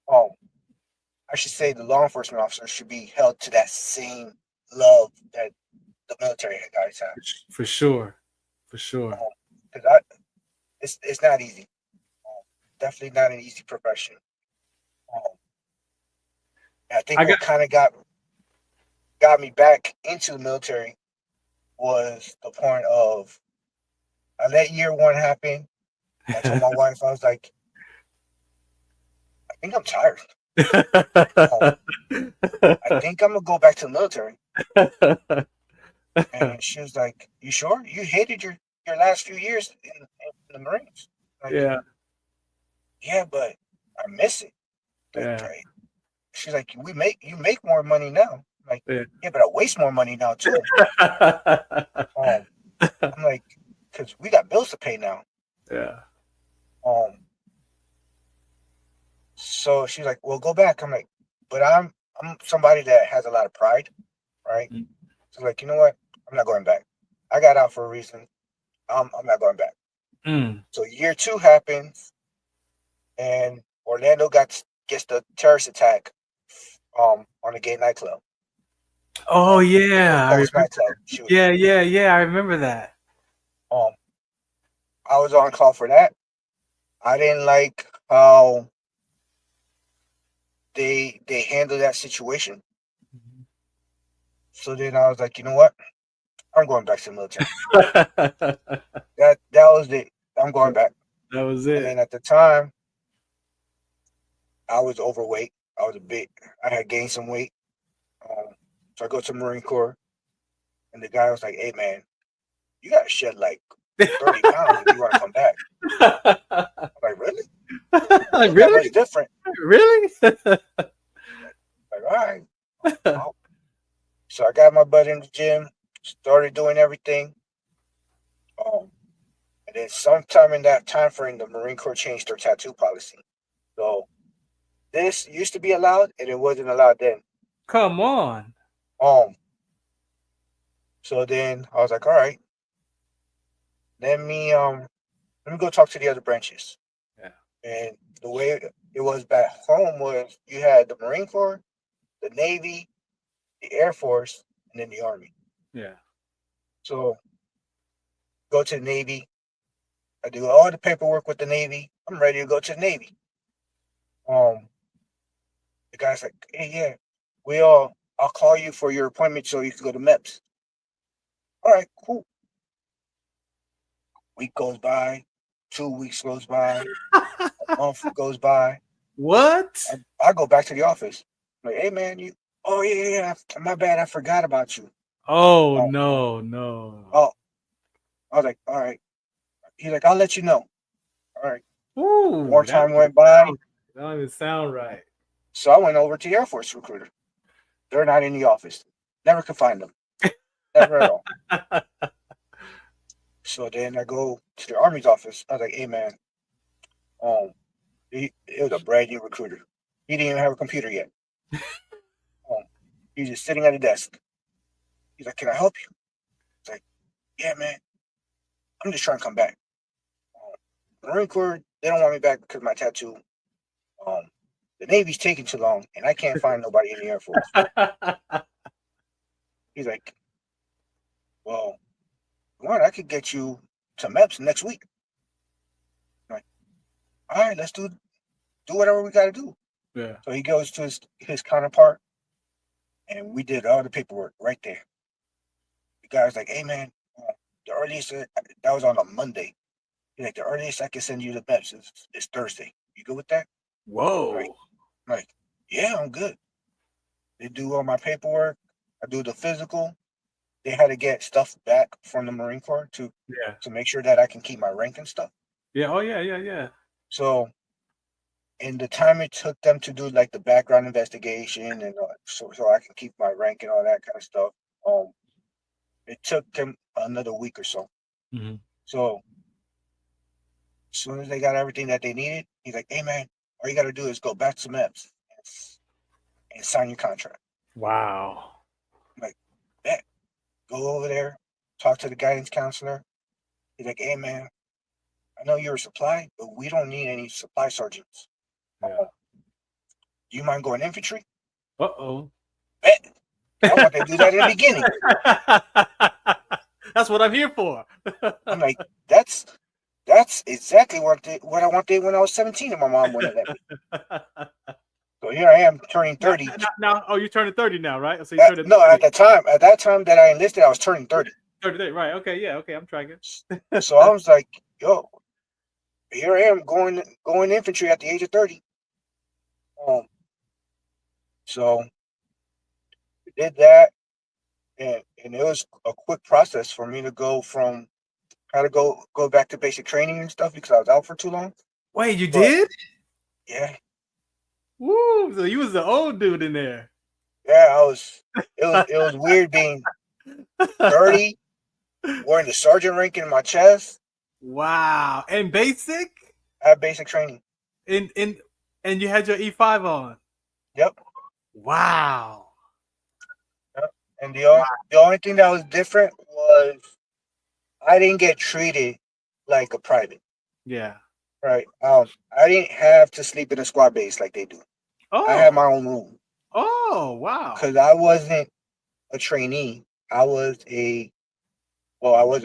I should say the law enforcement officers should be held to that same love that the military guys have. For sure. Because it's not easy. Definitely not an easy profession. I think what kind of got me back into the military was the point of, I let year one happen. I told my wife, I was like, I think I'm tired. I think I'm gonna go back to the military. And she was like, "You sure? You hated your last few years in the Marines?" Like, yeah, but I miss it. Like, yeah. she's like, you make more money now. I'm like, Yeah. yeah, but I waste more money now too. I'm like, because we got bills to pay now. Yeah. So she's like, well, go back. I'm like, but I'm somebody that has a lot of pride, right? Mm. So like, you know what? I'm not going back. I got out for a reason. I'm not going back. Mm. So year 2 happens, and Orlando gets the terrorist attack on a gay nightclub. Oh yeah, Nightclub. Yeah. I remember that. I was on call for that. I didn't like how they handled that situation. So then I was like, you know what? I'm going back to the military. that was it. I'm going back. That was it. And then at the time, I was overweight. I had gained some weight. So I go to Marine Corps, and the guy was like, hey, man, you got to shed like 30 pounds if you want to come back. I'm like, really? Really? Different. Really? Like, all right. So I got my butt in the gym, started doing everything. And then sometime in that time frame, the Marine Corps changed their tattoo policy. So this used to be allowed, and it wasn't allowed then. Come on. So then I was like, all right. Let me go talk to the other branches. Yeah. And the way it was back home was you had the Marine Corps, the Navy, the Air Force, and then the Army. Yeah. So go to the Navy. I do all the paperwork with the Navy. I'm ready to go to the Navy. The guy's like, hey, yeah, I'll call you for your appointment so you can go to MEPS. All right, cool. Week goes by, 2 weeks goes by, a month goes by. What? I go back to the office. I'm like, hey man, yeah, my bad, I forgot about you. Oh no. Oh, I was like, all right. He's like, I'll let you know. All right. Ooh, more time went by. That don't even sound right. So I went over to the Air Force recruiter. They're not in the office. Never could find them. Never at all. So then I go to the Army's office. I was like, hey man, it was a brand new recruiter. He didn't even have a computer yet. He's just sitting at a desk. He's like, can I help you? It's like, yeah, man. I'm just trying to come back. Marine Corps, they don't want me back because of my tattoo. The Navy's taking too long, and I can't find nobody in the Air Force. He's like, well, I could get you to MEPS next week. I'm like, all right, let's do whatever we got to do. Yeah. So he goes to his counterpart, and we did all the paperwork right there. The guy's like, hey, man, the earliest, that was on a Monday. He's like, the earliest I can send you to MEPS is Thursday. You good with that? Whoa. Right. I'm like, yeah, I'm good. They do all my paperwork. I do the physical. They had to get stuff back from the Marine Corps to make sure that I can keep my rank and stuff. Yeah. Oh, yeah. So in the time it took them to do like the background investigation and so I can keep my rank and all that kind of stuff, it took them another week or so. Mm-hmm. So as soon as they got everything that they needed, he's like, hey, man, all you got to do is go back to MEPS and sign your contract. Wow. I'm like, bet. Go over there, talk to the guidance counselor. He's like, hey, man, I know you're a supply, but we don't need any supply sergeants. Yeah. Do you mind going infantry? Uh-oh. Bet. I want to do that in the beginning. That's what I'm here for. I'm like, that's exactly what I wanted when I was 17 and my mom wouldn't let me. So here I am turning 30. Now, you're turning 30 now, right? So at that time that I enlisted, I was turning 30. 30, right? Okay, yeah, okay, I'm tracking. So I was like, yo, here I am going infantry at the age of 30. So we did that, and it was a quick process for me to go from how to go back to basic training and stuff because I was out for too long. Wait, you did? Yeah. Woo! So you was the old dude in there. Yeah, I was. It was weird being 30, wearing the sergeant rank in my chest. Wow. And basic? I had basic training. And you had your E5 on. Yep. Wow. Yep. And the only thing that was different was I didn't get treated like a private. Yeah. Right. I didn't have to sleep in a squad base like they do. I had my own room. Oh, wow. Because I wasn't a trainee. I was a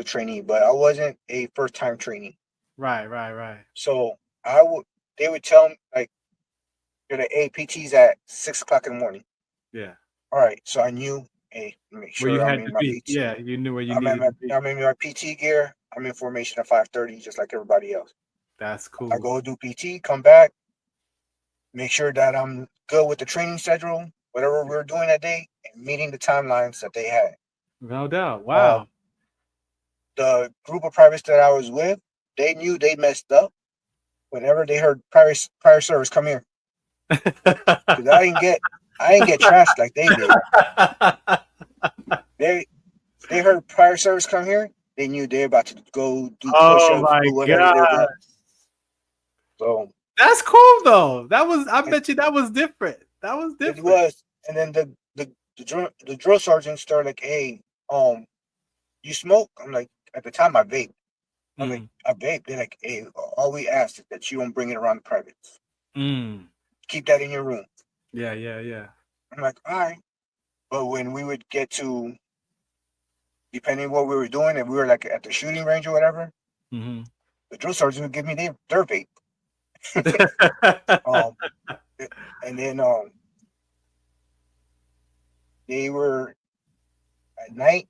trainee, but I wasn't a first time trainee. Right. So they would tell me like, you're the APTs at 6:00 in the morning. Yeah. All right. So I knew, hey, make sure where you I'm had in to my be. PT. Yeah, you knew where you needed to be. I'm in my PT gear. I'm in formation at 5:30, just like everybody else. That's cool. I go do PT, come back, make sure that I'm good with the training schedule, whatever we're doing that day, and meeting the timelines that they had. No doubt. Wow. The group of privates that I was with, they knew they messed up whenever they heard prior service come here. Because I didn't get trashed like they did. They heard prior service come here, they knew they're about to go do push-ups, do whatever they're doing. So that's cool though. I bet you that was different. That was different. It was. And then the drill sergeant started like, hey, you smoke? I'm like, at the time I vape. I'm like, I vape. They're like, hey, all we ask is that you don't bring it around the privates. Keep that in your room. Yeah. I'm like, all right. But when we would get to, depending on what we were doing, if we were like at the shooting range or whatever, the drill sergeant would give me their vape. And then they were at night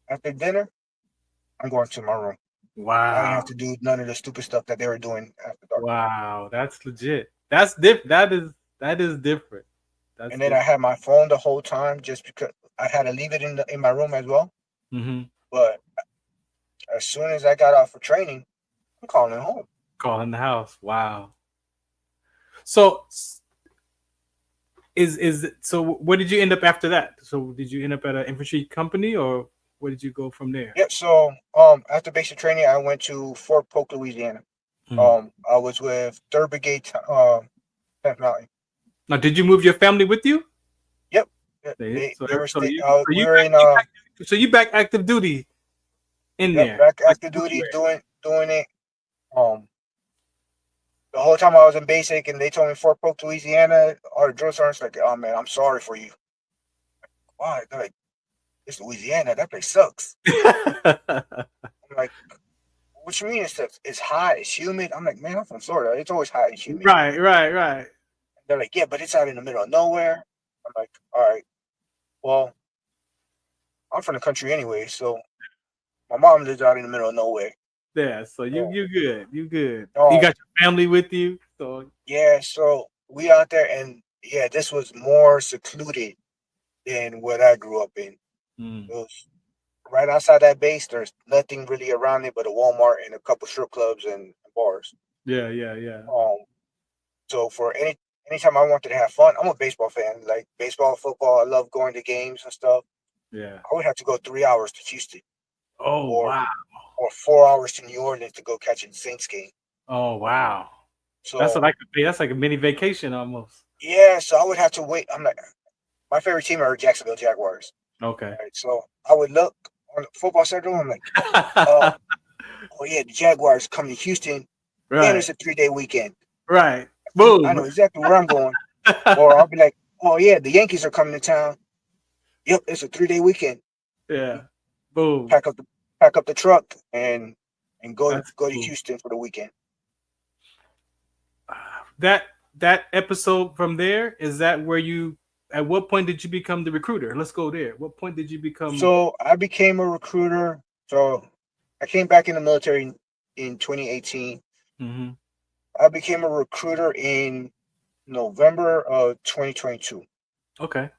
after dinner, I'm going to my room. Wow. I didn't have to do none of the stupid stuff that they were doing after dark. Wow, that's legit. That's different. That is different. And then I had my phone the whole time just because I had to leave it in my room as well. But as soon as I got off for training, I'm calling home. Calling the house. Wow. So so where did you end up after that? So did you end up at an infantry company or where did you go from there? Yep. So after basic training, I went to Fort Polk, Louisiana. I was with 3rd Brigade 10th Mountain. Now, did you move your family with you? Yep. So you back active duty in there. Back active duty doing it. The whole time I was in basic and they told me Fort Polk, Louisiana, our drill sergeants like, oh man, I'm sorry for you. Why? They're like, it's Louisiana, that place sucks. I'm like, what you mean it sucks? It's hot, it's humid. I'm like, man, I'm from Florida. It's always hot and humid. Right. They're like, yeah, but it's out in the middle of nowhere. I'm like, all right. Well, I'm from the country anyway, so my mom lives out in the middle of nowhere. Yeah, so you good. You good. You got your family with you. So yeah, so we out there and yeah, this was more secluded than what I grew up in. It was right outside that base. There's nothing really around it but a Walmart and a couple strip clubs and bars. Yeah. So for anytime I wanted to have fun, I'm a baseball fan. Like baseball, football, I love going to games and stuff. Yeah. I would have to go 3 hours to Houston. Oh, wow. Or 4 hours to New Orleans to go catch a Saints game. Oh, wow. So that's like a mini vacation almost. Yeah, so I would have to wait. I'm like, my favorite team are Jacksonville Jaguars. Okay. Right, so I would look on the football schedule. I'm like, oh yeah, the Jaguars come to Houston. Right. And it's a 3-day weekend. Right. Boom. I know exactly where I'm going. Or I'll be like, oh yeah, the Yankees are coming to town. Yep, it's a 3-day weekend. Yeah. Boom. Pack up the truck and go to Houston for the weekend. That episode from there, is that where you, at what point did you become the recruiter? Let's go there. What point did you become? So I became a recruiter. So I came back in the military in 2018. I became a recruiter in November of 2022. Okay.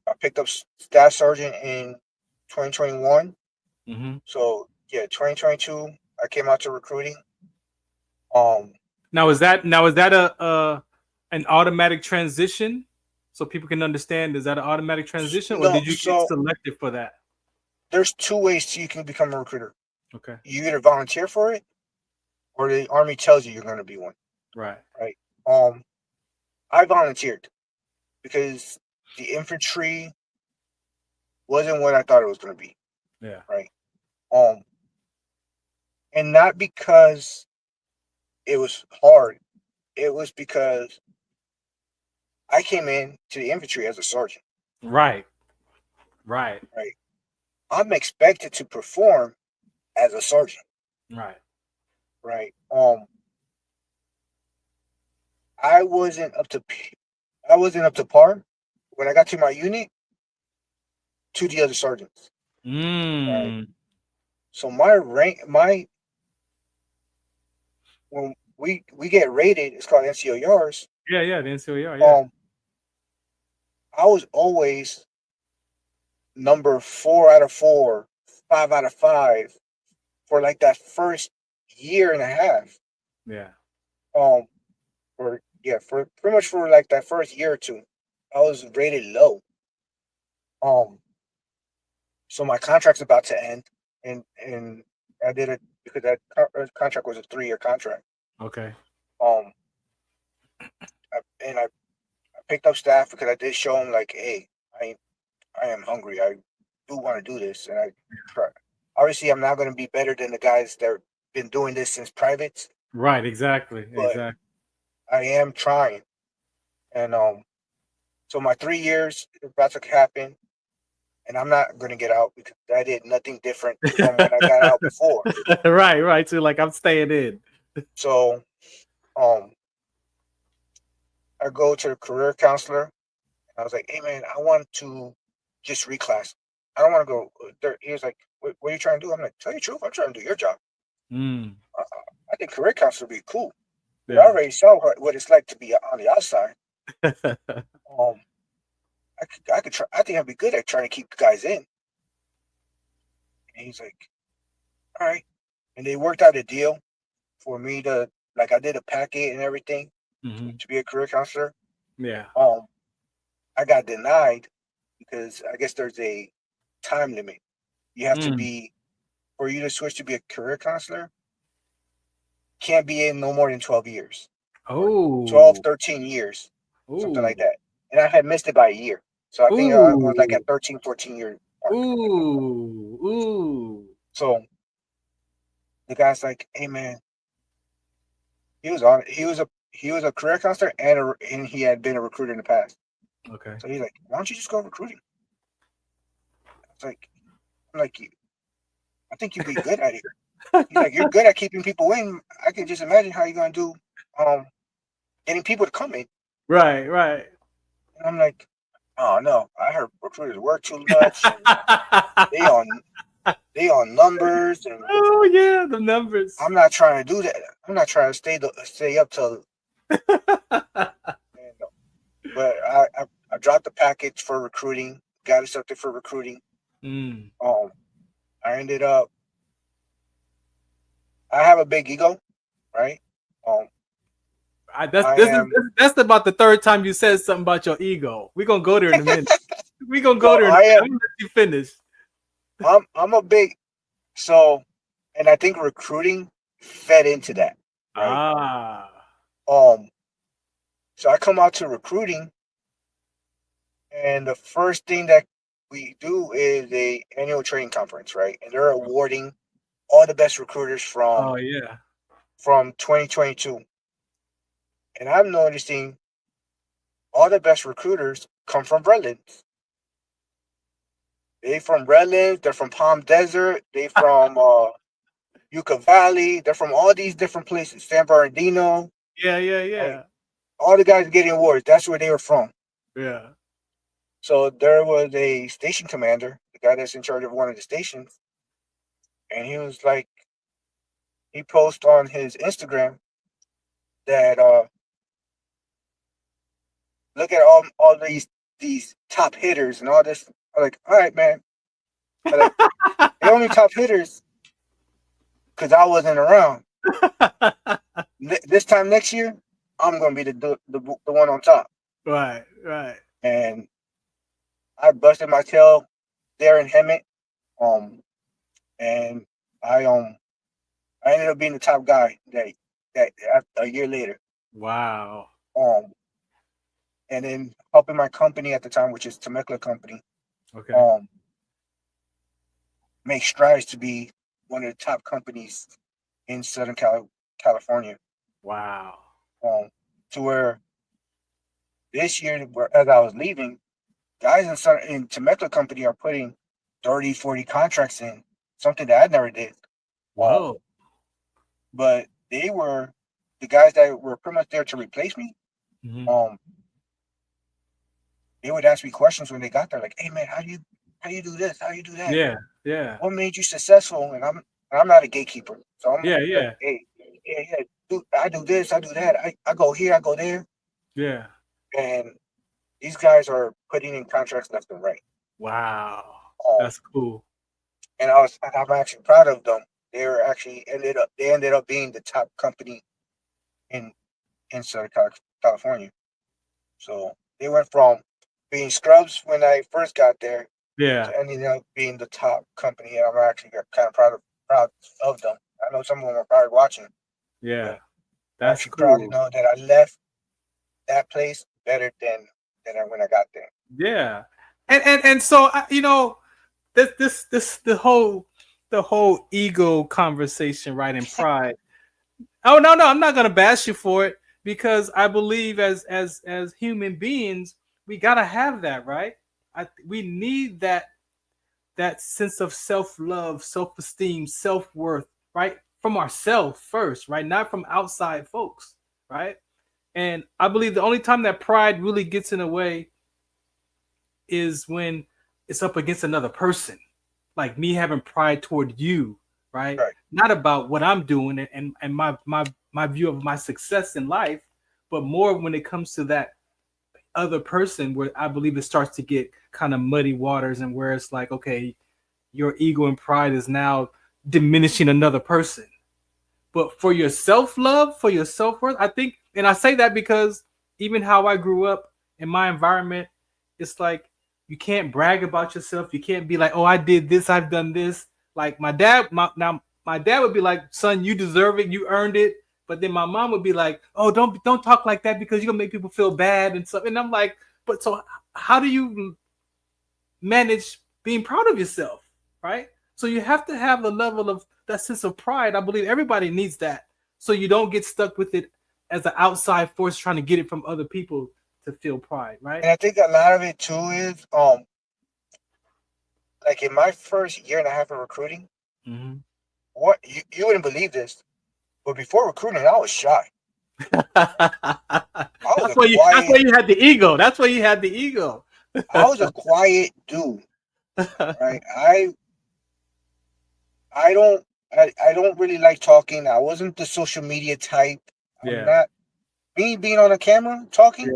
I picked up staff sergeant in 2021. So yeah, 2022 I came out to recruiting. Now is that a an automatic transition so people can understand? Is that an automatic transition, or No, did you get so selected for that? there's two ways you can become a recruiter. Okay. You either volunteer for it, or the Army tells you you're going to be one. Right. Right. I volunteered because the infantry wasn't what I thought it was going to be. Yeah. Right. And not because it was hard. It was because I came in to the infantry as a sergeant. Right. Right. Right. I'm expected to perform as a sergeant. Right. Right. I wasn't up to par when I got to my unit to the other sergeants. Right. So my rank, when we get rated, it's called NCORs. Yeah, the NCOR. Yeah. I was always number 4 out of 4, 5 out of 5 for like that first year and a half. Yeah. For pretty much for like that first year or two, I was rated low. So my contract's about to end, and I did it because that contract was a 3-year contract. Okay. I picked up staff because I did show them like, hey, I am hungry. I do want to do this, and I try. Obviously, I'm not going to be better than the guys that have been doing this since privates. Right. Exactly. But I am trying, and so my 3 years is about to happen, and I'm not going to get out because I did nothing different from when I got out before. Right. So like I'm staying in. So, I go to the career counselor. And I was like, "Hey man, I want to just reclass. I don't want to go." He was like, "What are you trying to do?" I'm like, "Tell you the truth, I'm trying to do your job." I think career counselor would be cool. Yeah. I already saw what it's like to be on the outside. I could try. I think I'd be good at trying to keep the guys in. And he's like, "All right," and they worked out a deal for me to, like, I did a packet and everything to be a career counselor. Yeah. I got denied because I guess there's a time limit. You have to be, for you to switch to be a career counselor, can't be in no more than 12 years. 12, 13 years, something like that. And I had missed it by a year. So I think I was like at 13, 14 years. So the guy's like, "Hey man," he was a career counselor and he had been a recruiter in the past. Okay. So he's like, "Why don't you just go recruiting?" I'm like, I think you'd be good at it. He's like, "You're good at keeping people in. I can just imagine how you're gonna do getting people to come in." Right. And I'm like, "Oh no, I heard recruiters work too much. They on numbers and the numbers. I'm not trying to do that. I'm not trying to stay up till." But I dropped the package for recruiting, got accepted for recruiting. I ended up. I have a big ego, right? That's about the third time you said something about your ego. We're gonna go there in a minute. We're gonna go there in a minute. I'm gonna let you finish. I'm a big, and I think recruiting fed into that. Right? So I come out to recruiting, and the first thing that we do is a annual training conference, right? And they're awarding all the best recruiters from 2022. And I'm noticing all the best recruiters come from Redlands. They from Redlands, they're from Palm Desert, they from Yucca Valley, they're from all these different places, San Bernardino. Yeah. Like, all the guys getting awards, that's where they were from. Yeah. So there was a station commander, the guy that's in charge of one of the stations, and he was like, he posted on his Instagram that look at all these top hitters and all this. I'm like, all right, man. Like, they only top hitters because I wasn't around. This time next year, I'm gonna be the one on top. Right. And I busted my tail there in Hemet. And I ended up being the top guy that a year later. Wow. And then helping my company at the time, which is Temecula Company, Okay. make strides to be one of the top companies in Southern California. Wow. To where this year, as I was leaving, guys in Temecula Company are putting 30, 40 contracts in, something that I never did. Whoa. But they were the guys that were pretty much there to replace me. Mm-hmm. They would ask me questions when they got there, like, "Hey man, how do you do this? How do you do that? Yeah. What made you successful?" And I'm not a gatekeeper, so I'm Yeah. like, "Hey, I do this, I do that. I go here, I go there." Yeah. And these guys are putting in contracts left and right. Wow. Um, That's cool. And I'm actually proud of them. They ended up being the top company in Southern California. So they went from being scrubs when I first got there Yeah. to ending up being the top company, and I'm actually kind of proud of them. I know some of them are probably watching. Yeah. I'm That's actually proud to cool. know that I left that place better than when I got there. Yeah. And so this the whole ego conversation, right? And pride. Oh no, I'm not gonna bash you for it, because I believe as human beings, we gotta have that, right? We need that sense of self-love, self-esteem, self-worth, right? From ourselves first, right? Not from outside folks, right? And I believe the only time that pride really gets in the way is when it's up against another person, like me having pride toward you, right? Not about what I'm doing and my view of my success in life, but more when it comes to that other person, where I believe it starts to get kind of muddy waters, and where it's like, okay, your ego and pride is now diminishing another person. But for your self-love, for your self-worth, I think, and I say that because even how I grew up in my environment, it's like you can't brag about yourself. You can't be like, "Oh, I did this, I've done this." Like my dad would be like, "Son, you deserve it, you earned it." But then my mom would be like, "Oh, don't talk like that, because you're gonna make people feel bad and stuff." And I'm like, "But so how do you manage being proud of yourself, right?" So you have to have a level of that sense of pride. I believe everybody needs that, so you don't get stuck with it as an outside force trying to get it from other people to feel pride, right? And I think a lot of it too is like in my first year and a half of recruiting, what you wouldn't believe this, but before recruiting, I was shy. That's why you had the ego. That's why you had the ego. I was a quiet dude, right? I don't really like talking. I wasn't the social media type. I'm not. Me being on a camera talking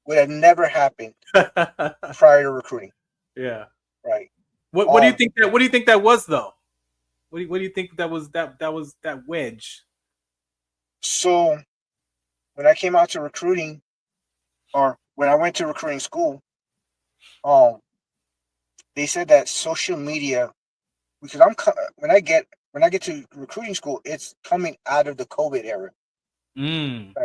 would have never happened prior to recruiting. Yeah. Right. What do you think that? What do you think that was, though? What do you think that was? That was that wedge. So when I came out to recruiting, or when I went to recruiting school, they said that social media, because when I get to recruiting school, it's coming out of the COVID era.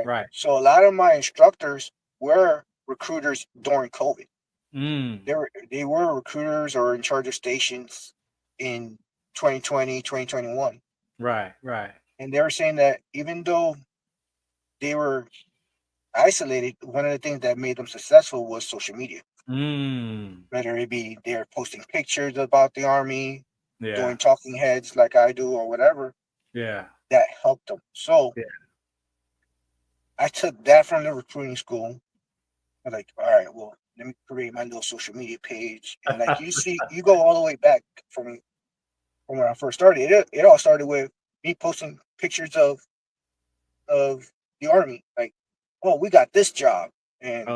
Right. So a lot of my instructors were recruiters during COVID. They were recruiters or in charge of stations in 2020, 2021. Right. And they were saying that even though they were isolated, one of the things that made them successful was social media. Whether it be they're posting pictures about the Army, doing talking heads like I do or whatever. Yeah. That helped them. So I took that from the recruiting school. I was like, all right, well, let me create my little social media page. And like you go all the way back from when I first started. It all started with me posting pictures of the Army. Like, oh, we got this job. And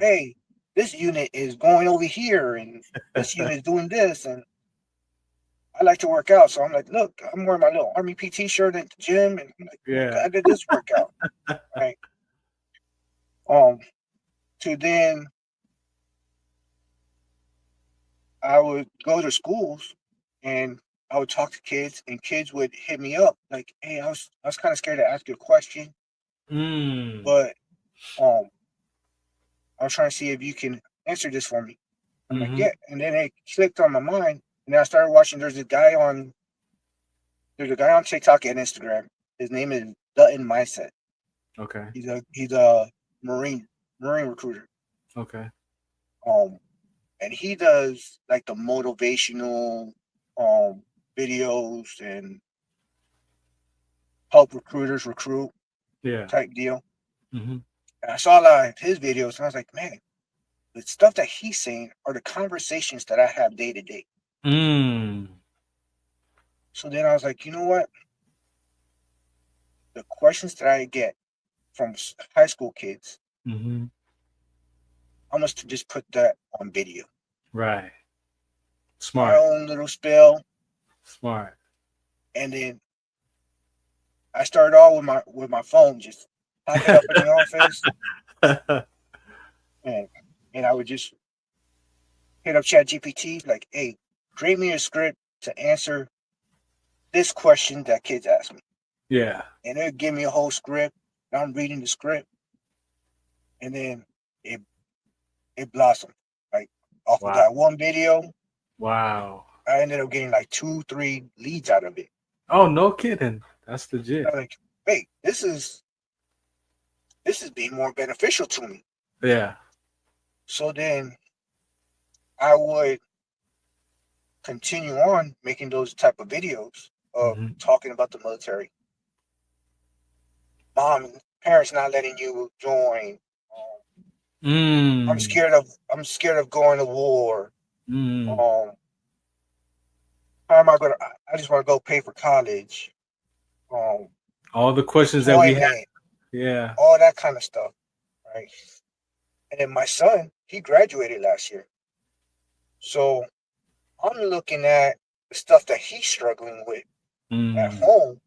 hey, this unit is going over here and this unit is doing this. And I like to work out. So I'm like, look, I'm wearing my little Army PT shirt at the gym, and I'm like, Yeah. I did this workout, right? To then I would go to schools and I would talk to kids, and kids would hit me up like, "Hey, I was kind of scared to ask you a question, but I was trying to see if you can answer this for me." I'm like, "Yeah," and then it clicked on my mind, and then I started watching. There's a guy on TikTok and Instagram. His name is Dutton Mindset. Okay. He's a Marine recruiter. Okay. And he does like the motivational videos and help recruiters recruit type deal. And I saw a lot of his videos, and I was like, man, the stuff that he's saying are the conversations that I have day to day. So then I was like, you know what? The questions that I get from high school kids, I must just put that on video. Right. Smart. My own little spill. Smart. And then I started all with my phone, just popping up in the office. And I would just hit up ChatGPT, like, hey, create me a script to answer this question that kids ask me. Yeah. And it would give me a whole script. And I'm reading the script. And then it blossomed. Like off of that one video. Wow. I ended up getting like 2-3 leads out of it. Oh, no kidding. That's legit. I'm like, wait, this is being more beneficial to me. Yeah. So then I would continue on making those type of videos of talking about the military. Mom and parents not letting you join. I'm scared of going to war. How am I gonna? I just want to go pay for college. All the questions that we have. Yeah. All that kind of stuff, right? And then my son, he graduated last year. So I'm looking at the stuff that he's struggling with at home,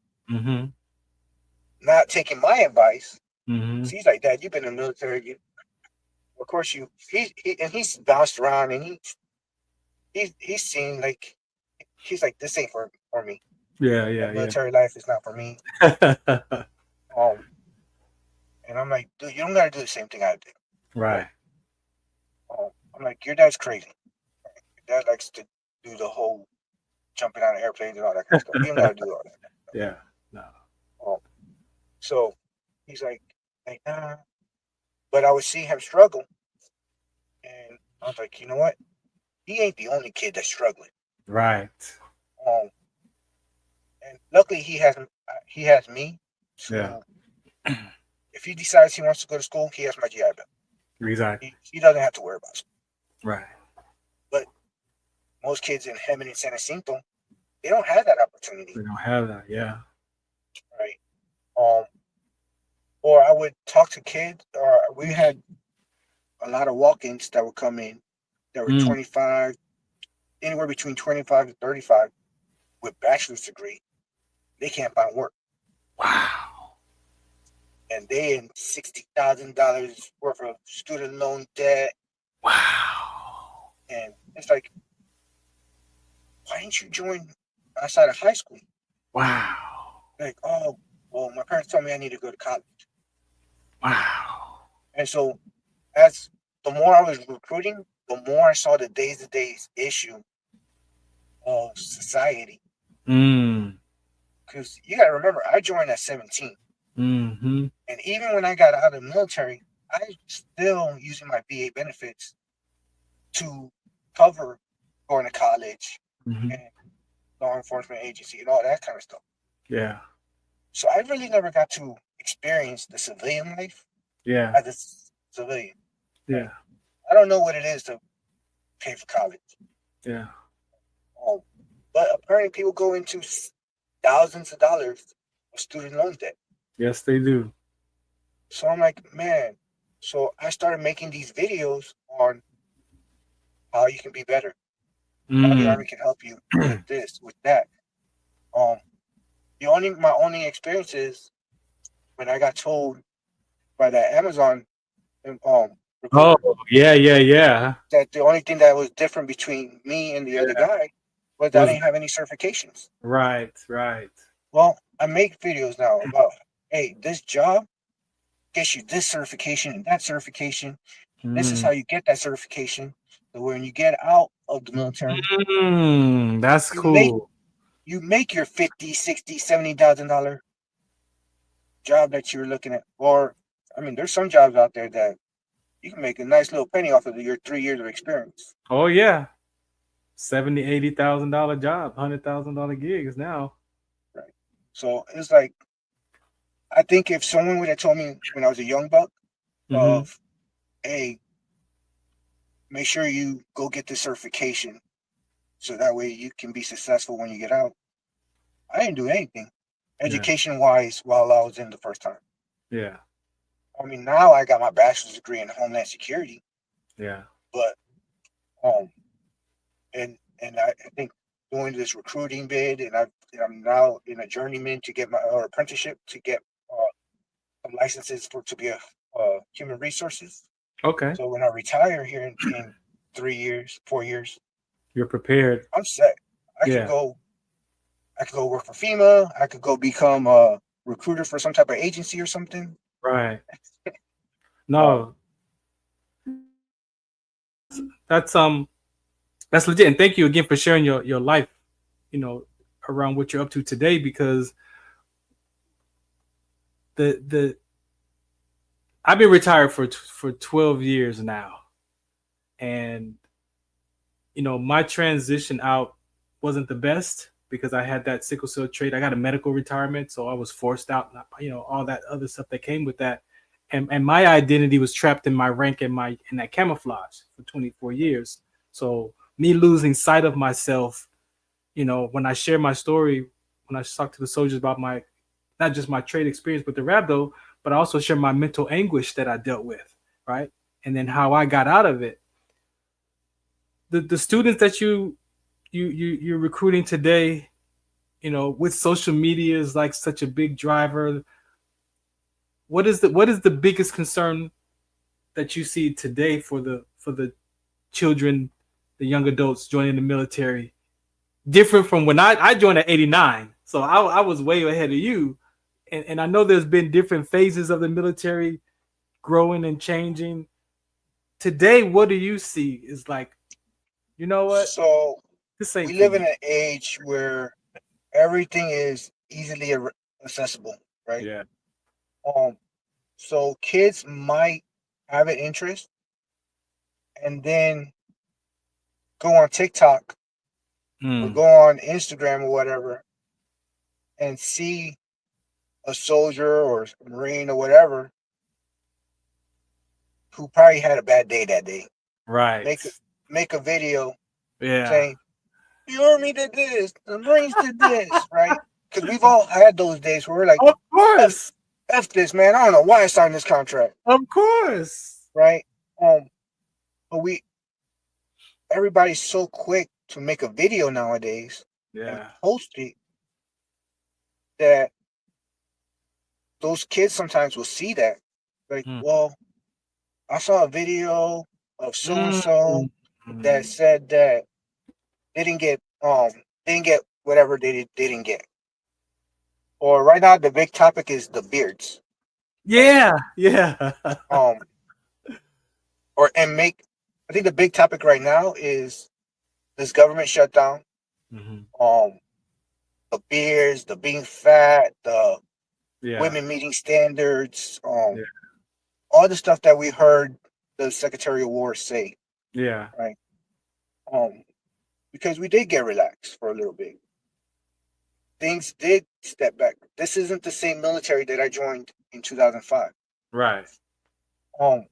not taking my advice. So he's like, Dad, you've been in the military. Of course he's bounced around, and he's seen like, he's like, this ain't for me. Yeah. Military life is not for me. And I'm like, dude, you don't gotta do the same thing I did. Right. I'm like, your dad's crazy. Your dad likes to do the whole jumping out of airplanes and all that kind of stuff. You don't gotta do all that. Yeah. No. So he's like, nah. But I would see him struggle. And I was like, you know what? He ain't the only kid that's struggling. Right. And luckily he has me. So yeah. If he decides he wants to go to school, he has my GI Bill. Exactly. He doesn't have to worry about school. Right. But most kids in Hemet and San Jacinto, they don't have that opportunity. They don't have that, yeah. Right. Or I would talk to kids, or we had a lot of walk-ins that would come in that were 25, anywhere between 25 to 35 with bachelor's degree. They can't find work. Wow. And they in $60,000 worth of student loan debt. Wow. And it's like, why didn't you join outside of high school? Wow. Like, oh, well, my parents told me I need to go to college. Wow. And so as the more I was recruiting, the more I saw the day-to-day issue of society. Because you got to remember, I joined at 17. And even when I got out of the military, I was still using my VA benefits to cover going to college and law enforcement agency and all that kind of stuff. Yeah. So I really never got to experience the civilian life. Yeah. As a civilian. Yeah. I don't know what it is to pay for college. Yeah. But apparently people go into thousands of dollars of student loan debt. Yes, they do. So I'm like, man. So I started making these videos on how you can be better. Now the Army can help you with this, with that. My only experience is when I got told by that Amazon recruiter yeah. that the only thing that was different between me and the other guy was that I didn't have any certifications. Right. Well, I make videos now about, hey, this job gets you this certification and that certification. This is how you get that certification. So when you get out of the military, that's cool. You make your $50,000, $60,000, $70,000 job that you're looking at. Or, I mean, there's some jobs out there that you can make a nice little penny off of your 3 years of experience. Oh yeah, $70,000-$80,000 job, $100,000 gigs now. Right. So it's like, I think if someone would have told me when I was a young buck of, hey, make sure you go get this certification so that way you can be successful when you get out, I didn't do anything education-wise while I was in the first time. Yeah. I mean, now I got my bachelor's degree in Homeland Security. Yeah. But, and I think doing this recruiting bid, and I'm now in a journeyman to get my apprenticeship to get some licenses to be a human resources. Okay. So when I retire here in 4 years, you're prepared. I'm set. I could go work for FEMA. I could go become a recruiter for some type of agency or something. Right. No. That's legit. And thank you again for sharing your life, around what you're up to today, because I've been retired for 12 years now. And my transition out wasn't the best because I had that sickle cell trait. I got a medical retirement, so I was forced out, all that other stuff that came with that. And my identity was trapped in my rank and in that camouflage for 24 years. So me losing sight of myself, when I share my story, when I talk to the soldiers about not just my trade experience with the rhabdo, but I also share my mental anguish that I dealt with, right? And then how I got out of it. The students that you're recruiting today, with social media is like such a big driver. What is the biggest concern that you see today for the children, the young adults joining the military? Different from when I joined at 89, so I was way ahead of you, and I know there's been different phases of the military growing and changing. Today, what do you see is like? You know what? So we live in an age where everything is easily accessible, right? Yeah. So kids might have an interest and then go on TikTok or go on Instagram or whatever and see a soldier or a Marine or whatever who probably had a bad day that day. Right. Make a video saying, the Army did this, the Marines did this, right? Because we've all had those days where we're like, of course. F this, man. I don't know why I signed this contract. Of course. Right? But everybody's so quick to make a video nowadays and post it that those kids sometimes will see that. Like, well, I saw a video of so-and-so that said that they didn't get whatever they didn't get. Or right now the big topic is the beards. Yeah. I think the big topic right now is this government shutdown. The beards, the being fat, the women meeting standards, all the stuff that we heard the Secretary of War say. Yeah. Right. Because we did get relaxed for a little bit. Things did step back. This isn't the same military that I joined in 2005. Right. I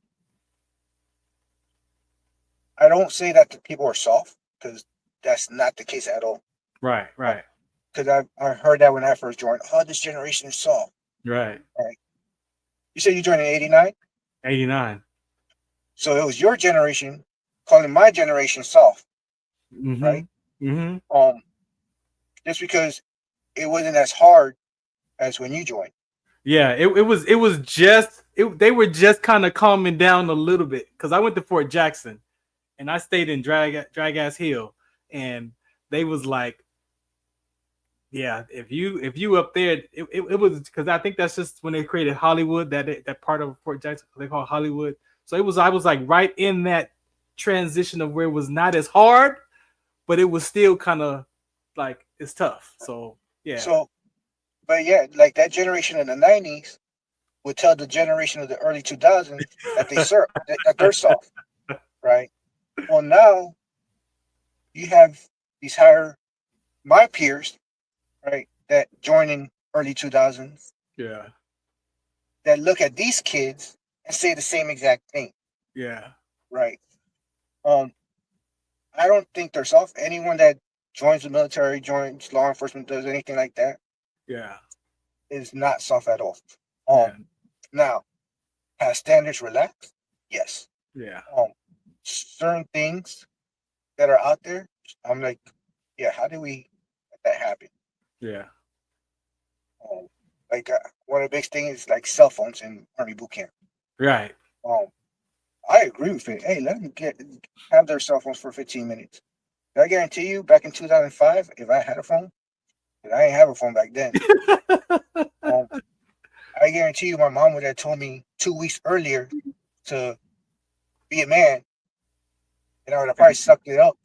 don't say that the people are soft, because that's not the case at all. Right. Because I heard that when I first joined. Oh, this generation is soft. Right. You said you joined in 89? 89. So it was your generation calling my generation soft. right? Mm-hmm. Just because it wasn't as hard as when you joined. Yeah, it was just they were just kind of calming down a little bit because I went to Fort Jackson and I stayed in Drag Ass Hill, and they was like, yeah, if you up there, it was because I think that's just when they created Hollywood, that part of Fort Jackson they call Hollywood. So I was like right in that transition of where it was not as hard, but it was still kind of like it's tough. So yeah. So, but yeah, like that generation in the '90s would tell the generation of the early 2000s that that they're soft, right? Well, now you have these my peers, right, that join in early 2000s Yeah. that look at these kids and say the same exact thing, Yeah. right? I don't think they're soft. Anyone that joins the military, joins law enforcement, does anything like that, Yeah. is not soft at all. Yeah. Now, has standards relaxed? Yes. Yeah. Certain things that are out there, I'm like, yeah, how do we let that happen? Yeah. Like one of the big things is like cell phones in Army boot camp. Right. I agree with it. Hey, let them have their cell phones for 15 minutes. I guarantee you, back in 2005, if I had a phone, and I didn't have a phone back then, I guarantee you, my mom would have told me 2 weeks earlier to be a man, and I would have probably sucked it up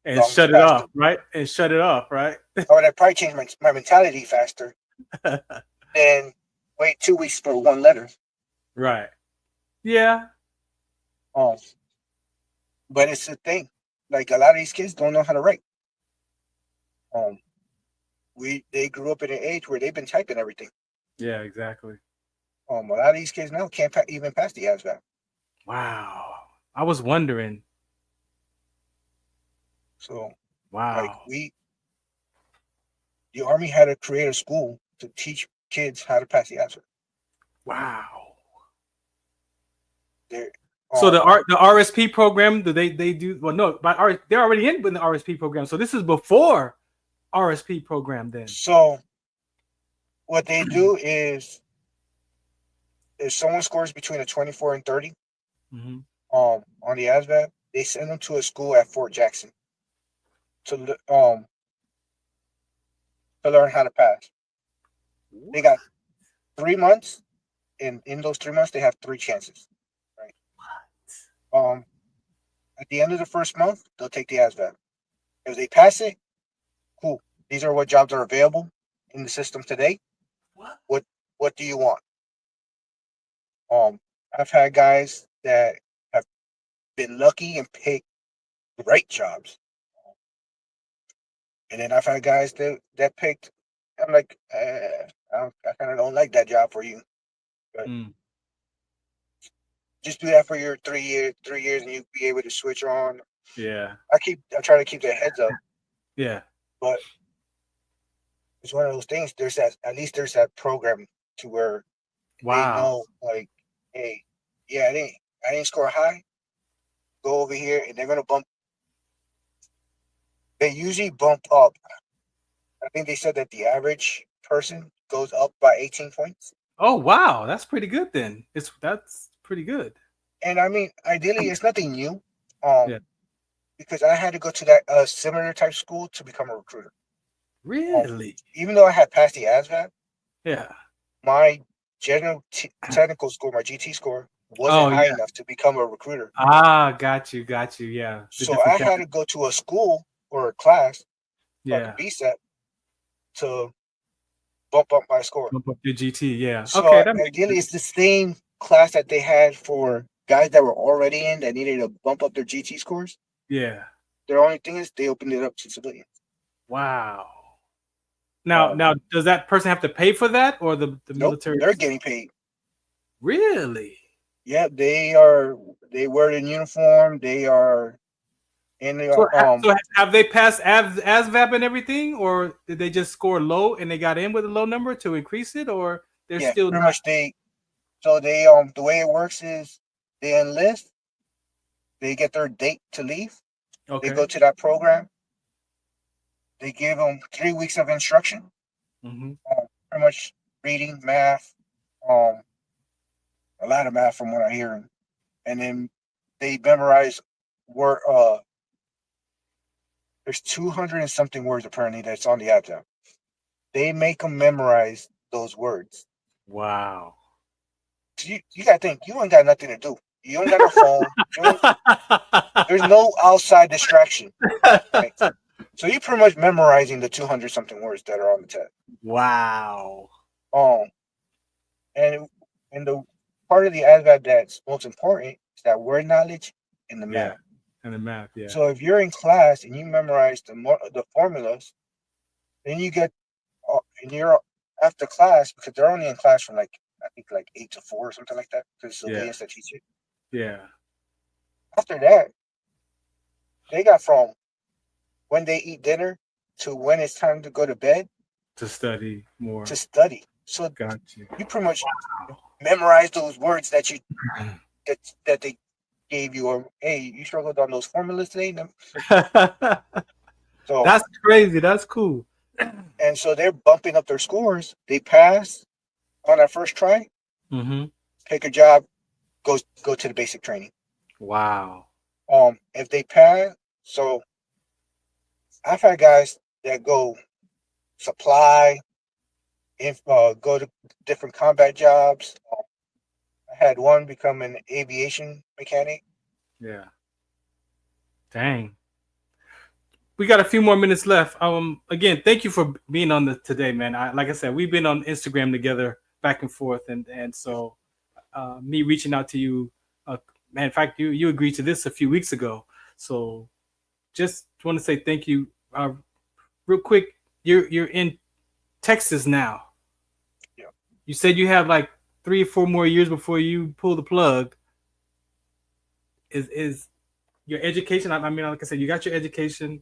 and shut it off, right? And shut it off, right? I would have probably changed my mentality faster than wait 2 weeks for one letter. Right. Yeah. But it's the thing. Like a lot of these kids don't know how to write. They grew up in an age where they've been typing everything. Yeah, exactly. A lot of these kids now can't even pass the ASVAB. Wow. I was wondering. So, wow. Like the Army had to create a school to teach kids how to pass the ASVAB. Wow. So the RSP program, do they do well? No, but they're already in the RSP program. So this is before RSP program then. So what they do is if someone scores between a 24 and 30 on the ASVAB, they send them to a school at Fort Jackson to learn how to pass. They got 3 months, and in those 3 months they have 3 chances. Right. At the end of the first month, they'll take the ASVAB. If they pass it, cool. These are what jobs are available in the system today. What do you want? I've had guys that have been lucky and picked great jobs. And then I've had guys that picked, I'm like, I kind of don't like that job for you. But just do that for your 3 years, and you'll be able to switch on. Yeah. I try to keep their heads up. Yeah. But it's one of those things. At least there's that program to where they know, like, hey, yeah, I didn't score high. Go over here, and they're gonna bump. They usually bump up. I think they said that the average person goes up by 18 points. Oh wow, that's pretty good then. That's pretty good. And I mean, ideally, it's nothing new. Because I had to go to that similar type school to become a recruiter. Really? Even though I had passed the ASVAB, yeah, my general technical score, my GT score, wasn't high enough to become a recruiter. Ah, got you. Yeah. So I had to go to a school or a class, like a BSEP, to bump up my score. Bump up your GT, yeah. So okay, ideally, it's the same class that they had for guys that were already in that needed to bump up their GT scores. Yeah. The only thing is they opened it up to civilians. Wow. Now, does that person have to pay for that, or the military? They're getting paid. Really? Yeah, they are. They wear the uniform. They are in the. So have they passed ASVAB and everything, or did they just score low and they got in with a low number to increase it, or they're still pretty much So they the way it works is they enlist, they get their date to leave, Okay. They go to that program. They give them 3 weeks of instruction, Mm-hmm. pretty much reading, math, a lot of math from what I hear, and then they memorize word. There's 200 and something words apparently that's on the app now. They make them memorize those words. Wow. So you gotta think, you ain't got nothing to do. You don't got no phone. There's no outside distraction. Right? So you're pretty much memorizing the 200 something words that are on the test. Wow. And the part of the ASVAB that's most important is that word knowledge and the math. And the math, yeah. So if you're in class and you memorize the formulas, then you get, and you're after class, because they're only in class from like, I think like 8 to 4 or something like that, because it's Sylvians that teach it. Yeah. After that, they got from when they eat dinner to when it's time to go to bed To study more. to study. So Got you. you pretty much memorize those words that you that they gave you, or hey, you struggled on those formulas today. So that's crazy. That's cool. And so they're bumping up their scores. They pass on that first try. Mm-hmm. Pick a job, go to the basic training. Wow. If they pass, so I've had guys that go supply, go to different combat jobs. I had one become an aviation mechanic. Yeah. Dang. We got a few more minutes left. Again, thank you for being on today, man. Like I said, we've been on Instagram together, back and forth, and so me reaching out to you, man. In fact, you agreed to this a few weeks ago. So just want to say thank you. Real quick, you're in Texas now. Yeah. You said you have like 3 or 4 more years before you pull the plug. Is your education? I mean, like I said, you got your education.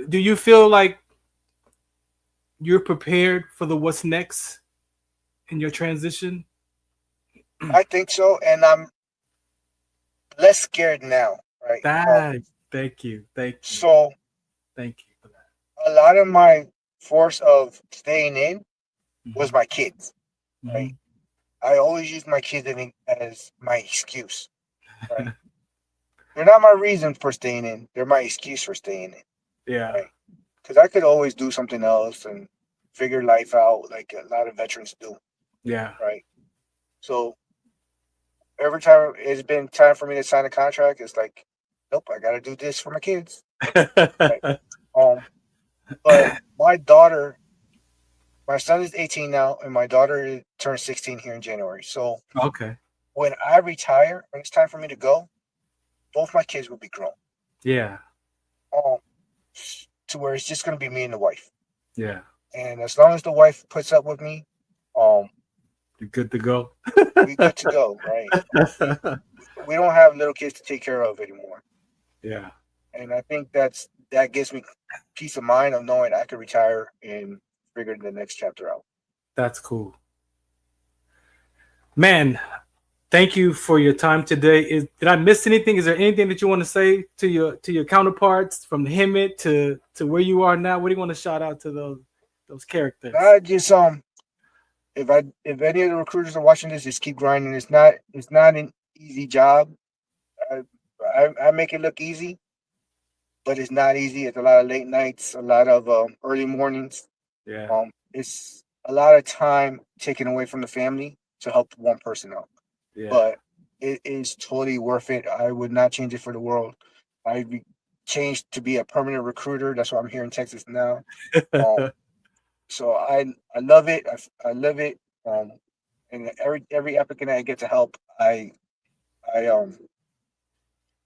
Do you feel like you're prepared for what's next in your transition? I think so, and I'm less scared now, right? Thank you. So, thank you for that. A lot of my force of staying in was my kids, right? I always use my kids as my excuse, right? They're not my reason for staying in; they're my excuse for staying in. Yeah. Right? Because I could always do something else and figure life out, like a lot of veterans do. Yeah. Right. So every time it's been time for me to sign a contract, it's like, nope, I got to do this for my kids. Right? But my son is 18 now, and my daughter turns 16 here in January. So okay, when I retire, when it's time for me to go, both my kids will be grown. Yeah. To where it's just going to be me and the wife. Yeah. And as long as the wife puts up with me, you're good to go. we good to go, right? We don't have little kids to take care of anymore. Yeah. And I think that gives me peace of mind of knowing I can retire and figure the next chapter out. That's cool. Man, thank you for your time today. Did I miss anything? Is there anything that you want to say to your counterparts from Hemet to where you are now? What do you want to shout out to those characters? I just if any of the recruiters are watching this, just keep grinding. It's not an easy job. I make it look easy, but it's not easy. It's a lot of late nights, a lot of early mornings. Yeah. It's a lot of time taken away from the family to help one person out. Yeah. But it is totally worth it. I would not change it for the world. I'd be changed to be a permanent recruiter. That's why I'm here in Texas now. So I love it. I live it. And every applicant I get to help, I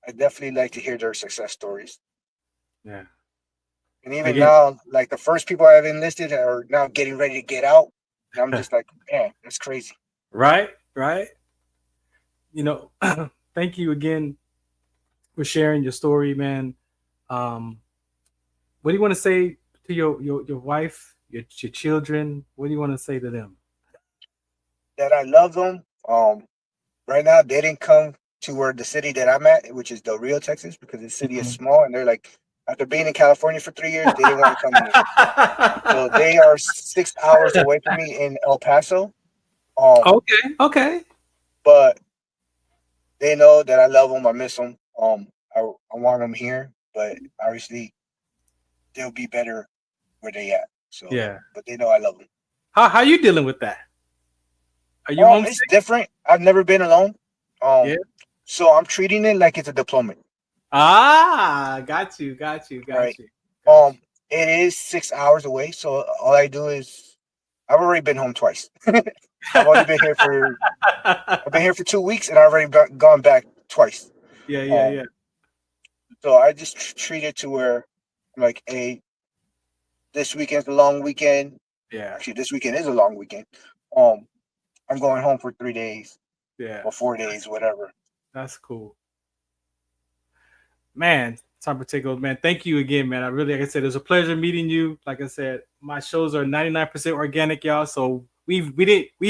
definitely like to hear their success stories. Yeah. And even now, like the first people I've enlisted are now getting ready to get out. And I'm just like, man, that's crazy. Right. Thank you again for sharing your story, man. What do you want to say to your wife, your children? What do you want to say to them? That I love them. Right now, they didn't come to where the city that I'm at, which is Del Rio, Texas, because the city is small, and they're like, after being in California for 3 years, they didn't want to come here. So they are 6 hours away from me in El Paso. Okay. But they know that I love them. I miss them. I want them here, but obviously they'll be better where they at. So yeah, but they know I love them. How you dealing with that? Are you homesick? It's different. I've never been alone. Yeah. So I'm treating it like it's a deployment. Got you. Right. It is 6 hours away, so all I do is I've already been home twice. I've been here for 2 weeks, and I've already gone back twice. Yeah. So I just treat it to where I'm like, hey, this weekend's a long weekend. Yeah. Actually, this weekend is a long weekend. I'm going home for 3 days. Yeah. Or 4 days, whatever. That's cool. Man, Tom Pacheco, man, thank you again, man. I really, like I said, it was a pleasure meeting you. Like I said, my shows are 99% organic, y'all. So we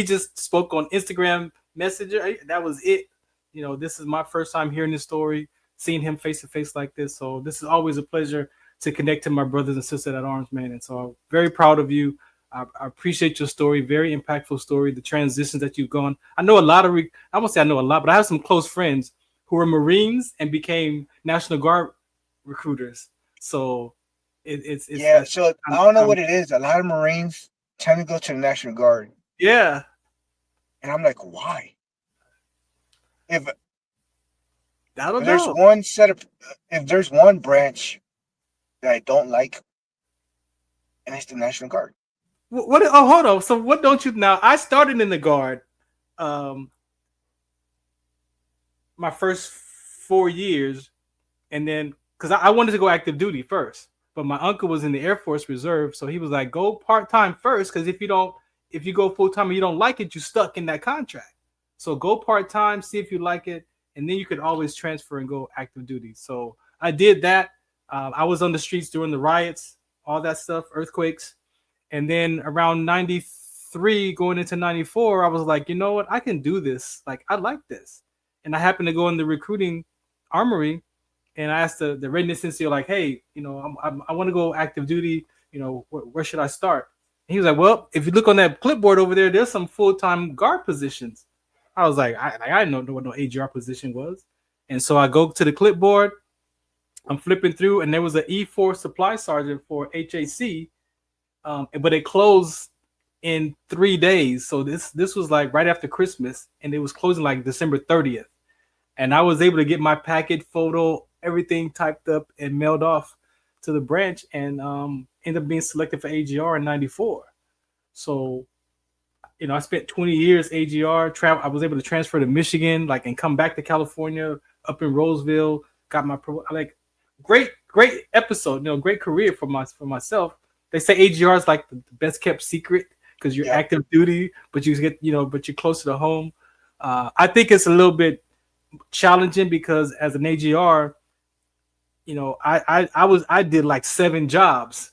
just spoke on Instagram Messenger. That was it. You know, this is my first time hearing this story, seeing him face to face like this. So this is always a pleasure to connect to my brothers and sisters at arms, man. And so I'm very proud of you. I appreciate your story. Very impactful story. The transitions that you've gone. I know a lot of, I won't say I know a lot, but I have some close friends who were Marines and became National Guard recruiters. So it's yeah. So I don't know what it is. A lot of Marines tend to go to the National Guard. Yeah. And I'm like, why? If there's one branch that I don't like, and it's the National Guard. What? Oh, hold on. So what don't you now? I started in the Guard. My first 4 years, and then because I wanted to go active duty first, but my uncle was in the Air Force Reserve, so he was like, go part-time first, because if you go full-time and you don't like it, you're stuck in that contract. So go part-time, see if you like it, and then you could always transfer and go active duty. So I did that. I was on the streets during the riots, all that stuff, earthquakes, and then around 93 going into 94, I was like, you know what, I can do this. Like, I like this. And I happened to go in the recruiting armory, and I asked the readiness NCO, like, hey, you know, I want to go active duty. You know, where should I start? And he was like, well, if you look on that clipboard over there, there's some full-time guard positions. I was like, I didn't know what no AGR position was. And so I go to the clipboard. I'm flipping through, and there was an E4 supply sergeant for HAC, but it closed in 3 days. So this was like right after Christmas, and it was closing like December 30th. And I was able to get my packet, photo, everything typed up and mailed off to the branch, and ended up being selected for AGR in 94. So, you know, I spent 20 years AGR. I was able to transfer to Michigan, like, and come back to California, up in Roseville. Got my great episode. You know, great career for myself. They say AGR is like the best kept secret because you're active duty, but you're closer to home. I think it's a little bit challenging because as an AGR, you know, I did like 7 jobs,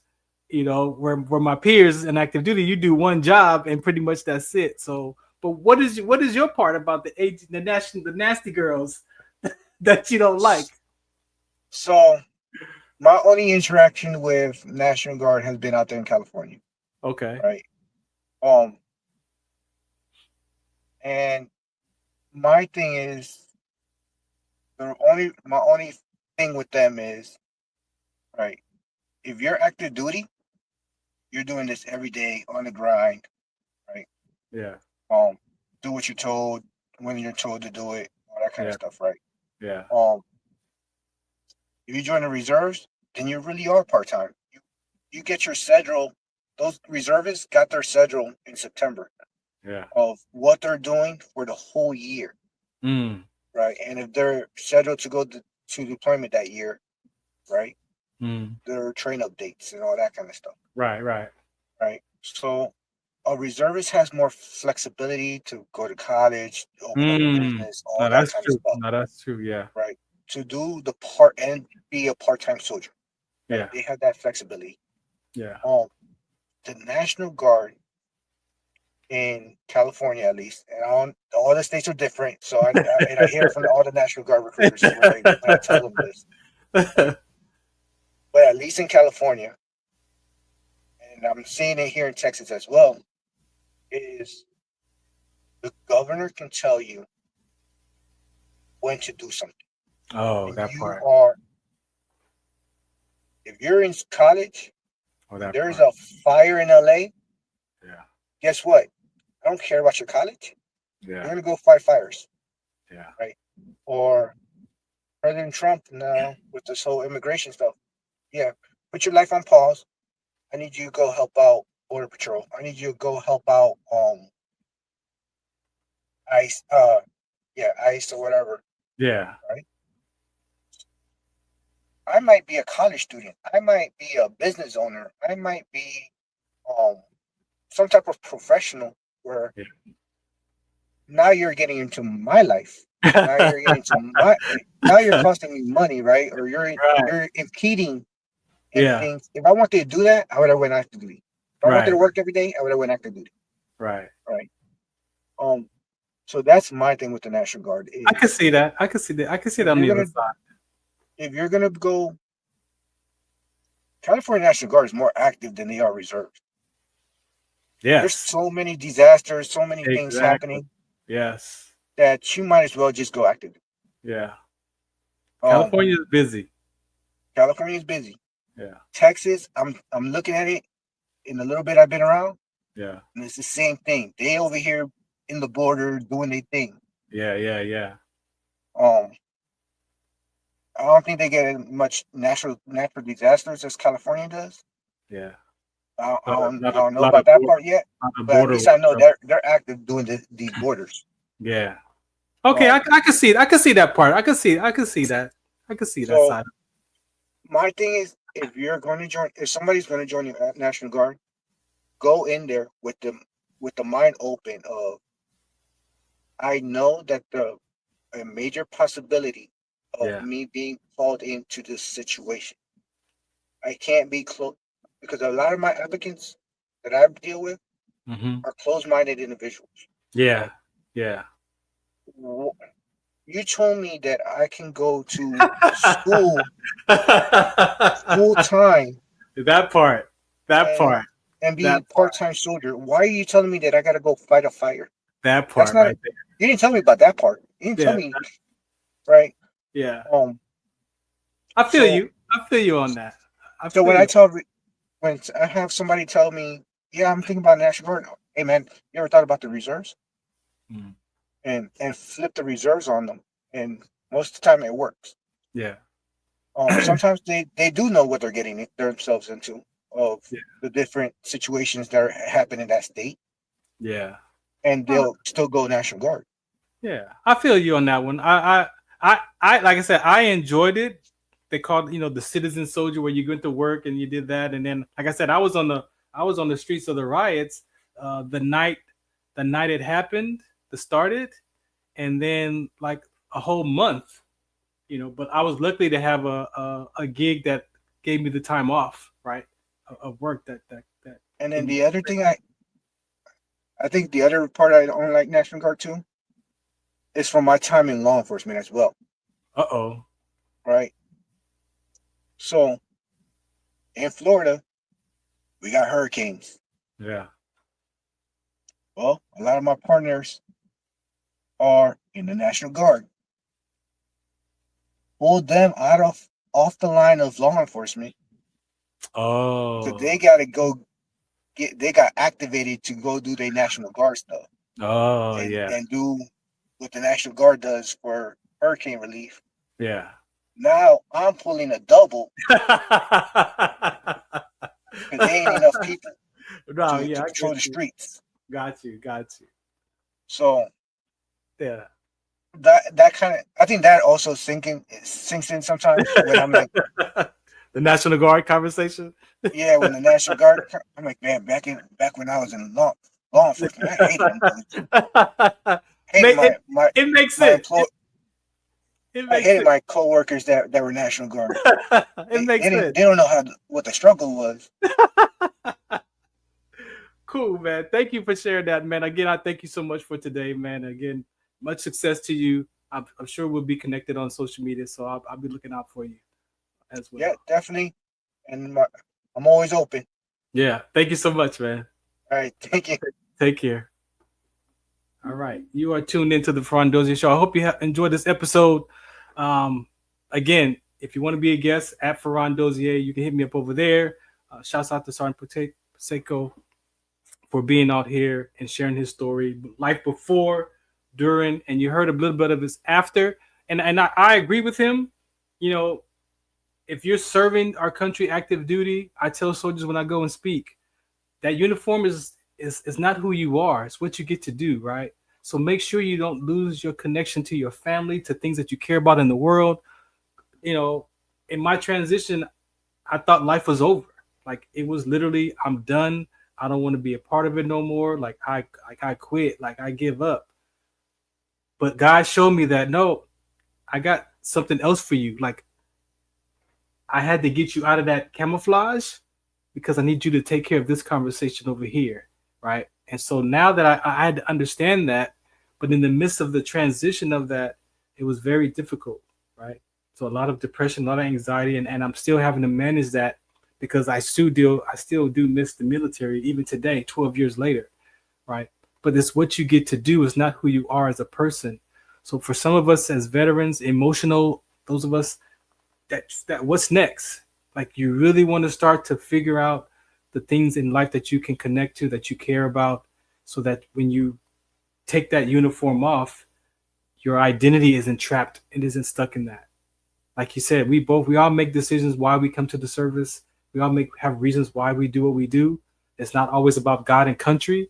you know, where my peers in active duty, you do 1 job and pretty much that's it. So, but what is your part about the nasty girls that you don't like? So my only interaction with National Guard has been out there in California. Okay. Right. And my thing is, my only thing with them is, right, if you're active duty, you're doing this every day on the grind, right? Yeah. Do what you're told when you're told to do it, all that kind of stuff, right? Yeah. If you join the reserves, then you really are part-time. You get your schedule. Those reservists got their schedule in September. Yeah. Of what they're doing for the whole year. Right. And if they're scheduled to go to deployment that year, right? Their train updates and all that kind of stuff. Right. So a reservist has more flexibility to go to college, open up a business, all that kind of stuff. No, that's true. Yeah. Right. To do the part and be a part-time soldier. Right? Yeah. They have that flexibility. Yeah. The National Guard in California, at least, and all the states are different. So and I hear from all the National Guard recruiters when I tell them this. But at least in California, and I'm seeing it here in Texas as well, is the governor can tell you when to do something. Oh, And that you part. are, if you're in college, Oh, that there's part. a fire in LA. Yeah. Guess what? I don't care about your college. You're Yeah. gonna go fight fires, Yeah. right? Or President Trump now with this whole immigration stuff. Yeah, put your life on pause. I need you to go help out Border Patrol. I need you to go help out ICE. ICE or whatever. Yeah. Right. I might be a college student. I might be a business owner. I might be some type of professional where now you're getting into my life. Now you're getting into now you're costing me money, right? Or you're impeding in things. If I wanted to do that, I would have went active duty. If I wanted to work every day, I would have went active duty. Right. Right. So that's my thing with the National Guard. I can see that. I can see that. I can see that on the other side. If you're gonna go, California National Guard is more active than they are reserves. Yes. There's so many disasters, so many things happening. Yes. That you might as well just go active. Yeah. California is busy. California is busy. Yeah. Texas, I'm looking at it in the little bit I've been around. Yeah. And it's the same thing. They over here in the border doing their thing. Yeah. I don't think they get as much natural disasters as California does. Yeah. I don't know about that part yet, but at least I know they're active doing these borders. Yeah. Okay, I can see it. I can see that part. I can see that. I can see that side. My thing is, if somebody's going to join the National Guard, go in there with the mind open of, I know that a major possibility of me being called into this situation. I can't be close because a lot of my applicants that I deal with are closed-minded individuals. Yeah. Yeah. You told me that I can go to school full time. That part. And be a part-time soldier. Why are you telling me that I got to go fight a fire? That part. That's not right there. You didn't tell me about that part. You didn't tell me, right? Yeah. I feel you. I feel you on that. When I have somebody tell me, yeah, I'm thinking about National Guard. Hey man, you ever thought about the reserves? And flip the reserves on them, and most of the time it works. Yeah. Sometimes they do know what they're getting themselves into of the different situations that happen in that state. Yeah. And they'll still go National Guard. Yeah, I feel you on that one. I like I said, I enjoyed it. They called the citizen soldier, where you went to work and you did that, and then like I said, I was on the streets of the riots the night it happened. Started, and then like a whole month, but I was lucky to have a gig that gave me the time off, right, of work that. And then the other thing, I think the other part I don't like National Guard too is from my time in law enforcement as well. Right. So in Florida, we got hurricanes. Yeah. Well, a lot of my partners are in the National Guard. Pulled them off the line of law enforcement. So they got to they got activated to go do their National Guard stuff. And do what the National Guard does for hurricane relief. Yeah. Now I'm pulling a double. Because there ain't enough people to control the streets. Got you. So yeah, that kind of, I think that also sinks in sometimes when I'm like the National Guard conversation. Yeah, when the National Guard, I'm like, man, back when I was in law enforcement, I hated them. It makes sense. I hated my coworkers that were National Guard. It makes sense. They don't know what the struggle was. Cool, man. Thank you for sharing that, man. Again, I thank you so much for today, man. Again, much success to you. I'm sure we'll be connected on social media, so I'll be looking out for you as well. Yeah, definitely. And I'm always open. Yeah. Thank you so much, man. All right. Thank you. Take care. All right. You are tuned into the Farron Dozier Show. I hope you enjoyed this episode. Again, if you want to be a guest at Farron Dozier, you can hit me up over there. Shouts out to Farron Pacheco for being out here and sharing his story, life before, during, and you heard a little bit of his after. And I agree with him. You know, if you're serving our country active duty, I tell soldiers when I go and speak, that uniform is not who you are. It's what you get to do, right? So make sure you don't lose your connection to your family, to things that you care about in the world. You know, in my transition, I thought life was over. Like, it was literally, I'm done. I don't want to be a part of it no more. Like I quit. Like, I give up. But God showed me that, no, I got something else for you. Like, I had to get you out of that camouflage because I need you to take care of this conversation over here, right? And so now that I had to understand that, but in the midst of the transition of that, it was very difficult, right? So a lot of depression, a lot of anxiety, and I'm still having to manage that because I still do miss the military even today, 12 years later, right? But it's what you get to do. It's not who you are as a person. So for some of us as veterans, emotional, those of us that what's next? Like, you really want to start to figure out the things in life that you can connect to, that you care about, so that when you take that uniform off, your identity isn't trapped. It isn't stuck in that. Like you said, we all make decisions why we come to the service. We all have reasons why we do what we do. It's not always about God and country.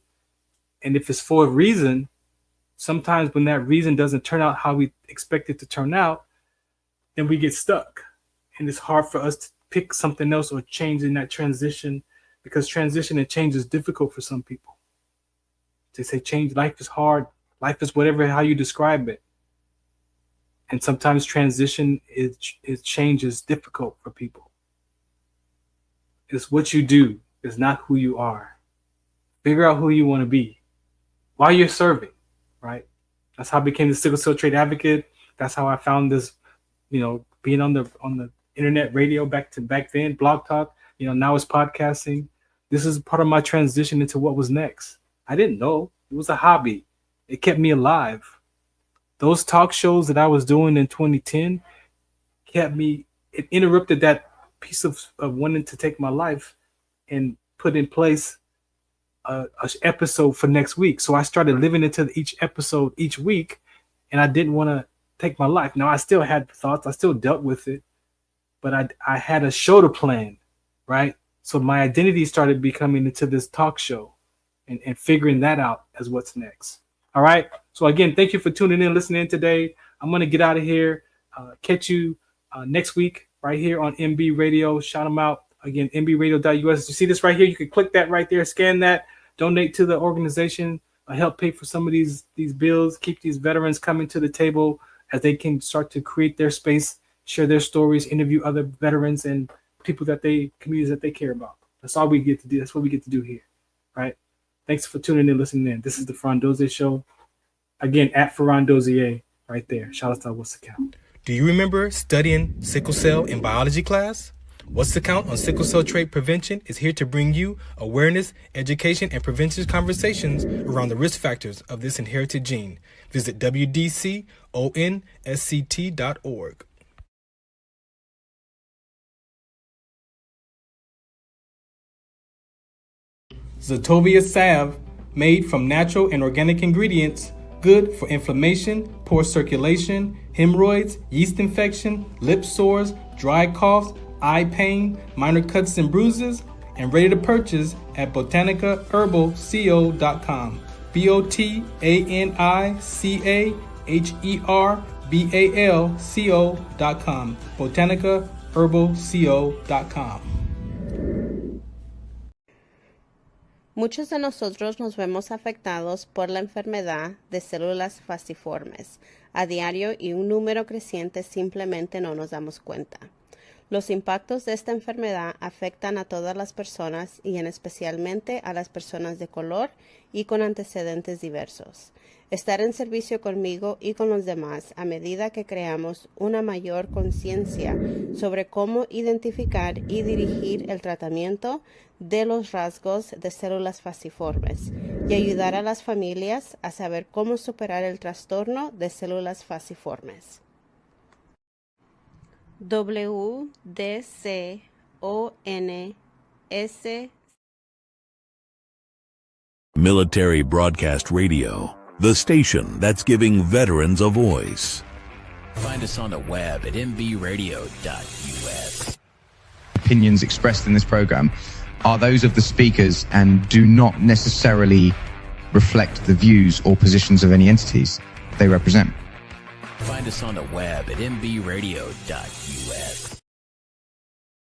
And if it's for a reason, sometimes when that reason doesn't turn out how we expect it to turn out, then we get stuck. And it's hard for us to pick something else or change in that transition, because transition and change is difficult for some people. They say change, life is hard. Life is whatever, how you describe it. And sometimes transition is change is difficult for people. It's what you do. It's not who you are. Figure out who you want to be while you're serving, right? That's how I became the sickle cell trait advocate. That's how I found this, being on the internet radio back then, Blog Talk, now it's podcasting. This is part of my transition into what was next. I didn't know. It was a hobby. It kept me alive. Those talk shows that I was doing in 2010 it interrupted that piece of wanting to take my life and put in place a episode for next week. So I started living into each episode each week, and I didn't want to take my life. Now, I still had thoughts. I still dealt with it, but I had a show to plan, right? So my identity started becoming into this talk show and figuring that out as what's next. All right. So again, thank you for tuning in, listening today. I'm going to get out of here. Catch you next week right here on MB Radio. Shout them out. Again, mbradio.us. You see this right here? You can click that right there, scan that, donate to the organization, help pay for some of these bills, keep these veterans coming to the table as they can start to create their space, share their stories, interview other veterans and people communities that they care about. That's all we get to do. That's what we get to do here, right? Thanks for tuning in, listening in. This is the Farron Dozier Show. Again, at Farron Dozier, right there. Shout out to What's the Count. Do you remember studying sickle cell in biology class? What's the Count on sickle cell trait prevention is here to bring you awareness, education, and prevention conversations around the risk factors of this inherited gene. Visit wdconsct.org. Zetovia salve, made from natural and organic ingredients, good for inflammation, poor circulation, hemorrhoids, yeast infection, lip sores, dry coughs, eye pain, minor cuts and bruises, and ready to purchase at botanicaherbalco.com. botanicaherbalco.com. botanicaherbalco.com. Muchos de nosotros nos vemos afectados por la enfermedad de células falciformes a diario y un número creciente simplemente no nos damos cuenta. Los impactos de esta enfermedad afectan a todas las personas y en especialmente a las personas de color y con antecedentes diversos. Estar en servicio conmigo y con los demás a medida que creamos una mayor conciencia sobre cómo identificar y dirigir el tratamiento de los rasgos de células falciformes y ayudar a las familias a saber cómo superar el trastorno de células falciformes. WDCONS Military Broadcast Radio, the station that's giving veterans a voice. Find us on the web at mbradio.us. Opinions expressed in this program are those of the speakers and do not necessarily reflect the views or positions of any entities they represent. Find us on the web at mbradio.us.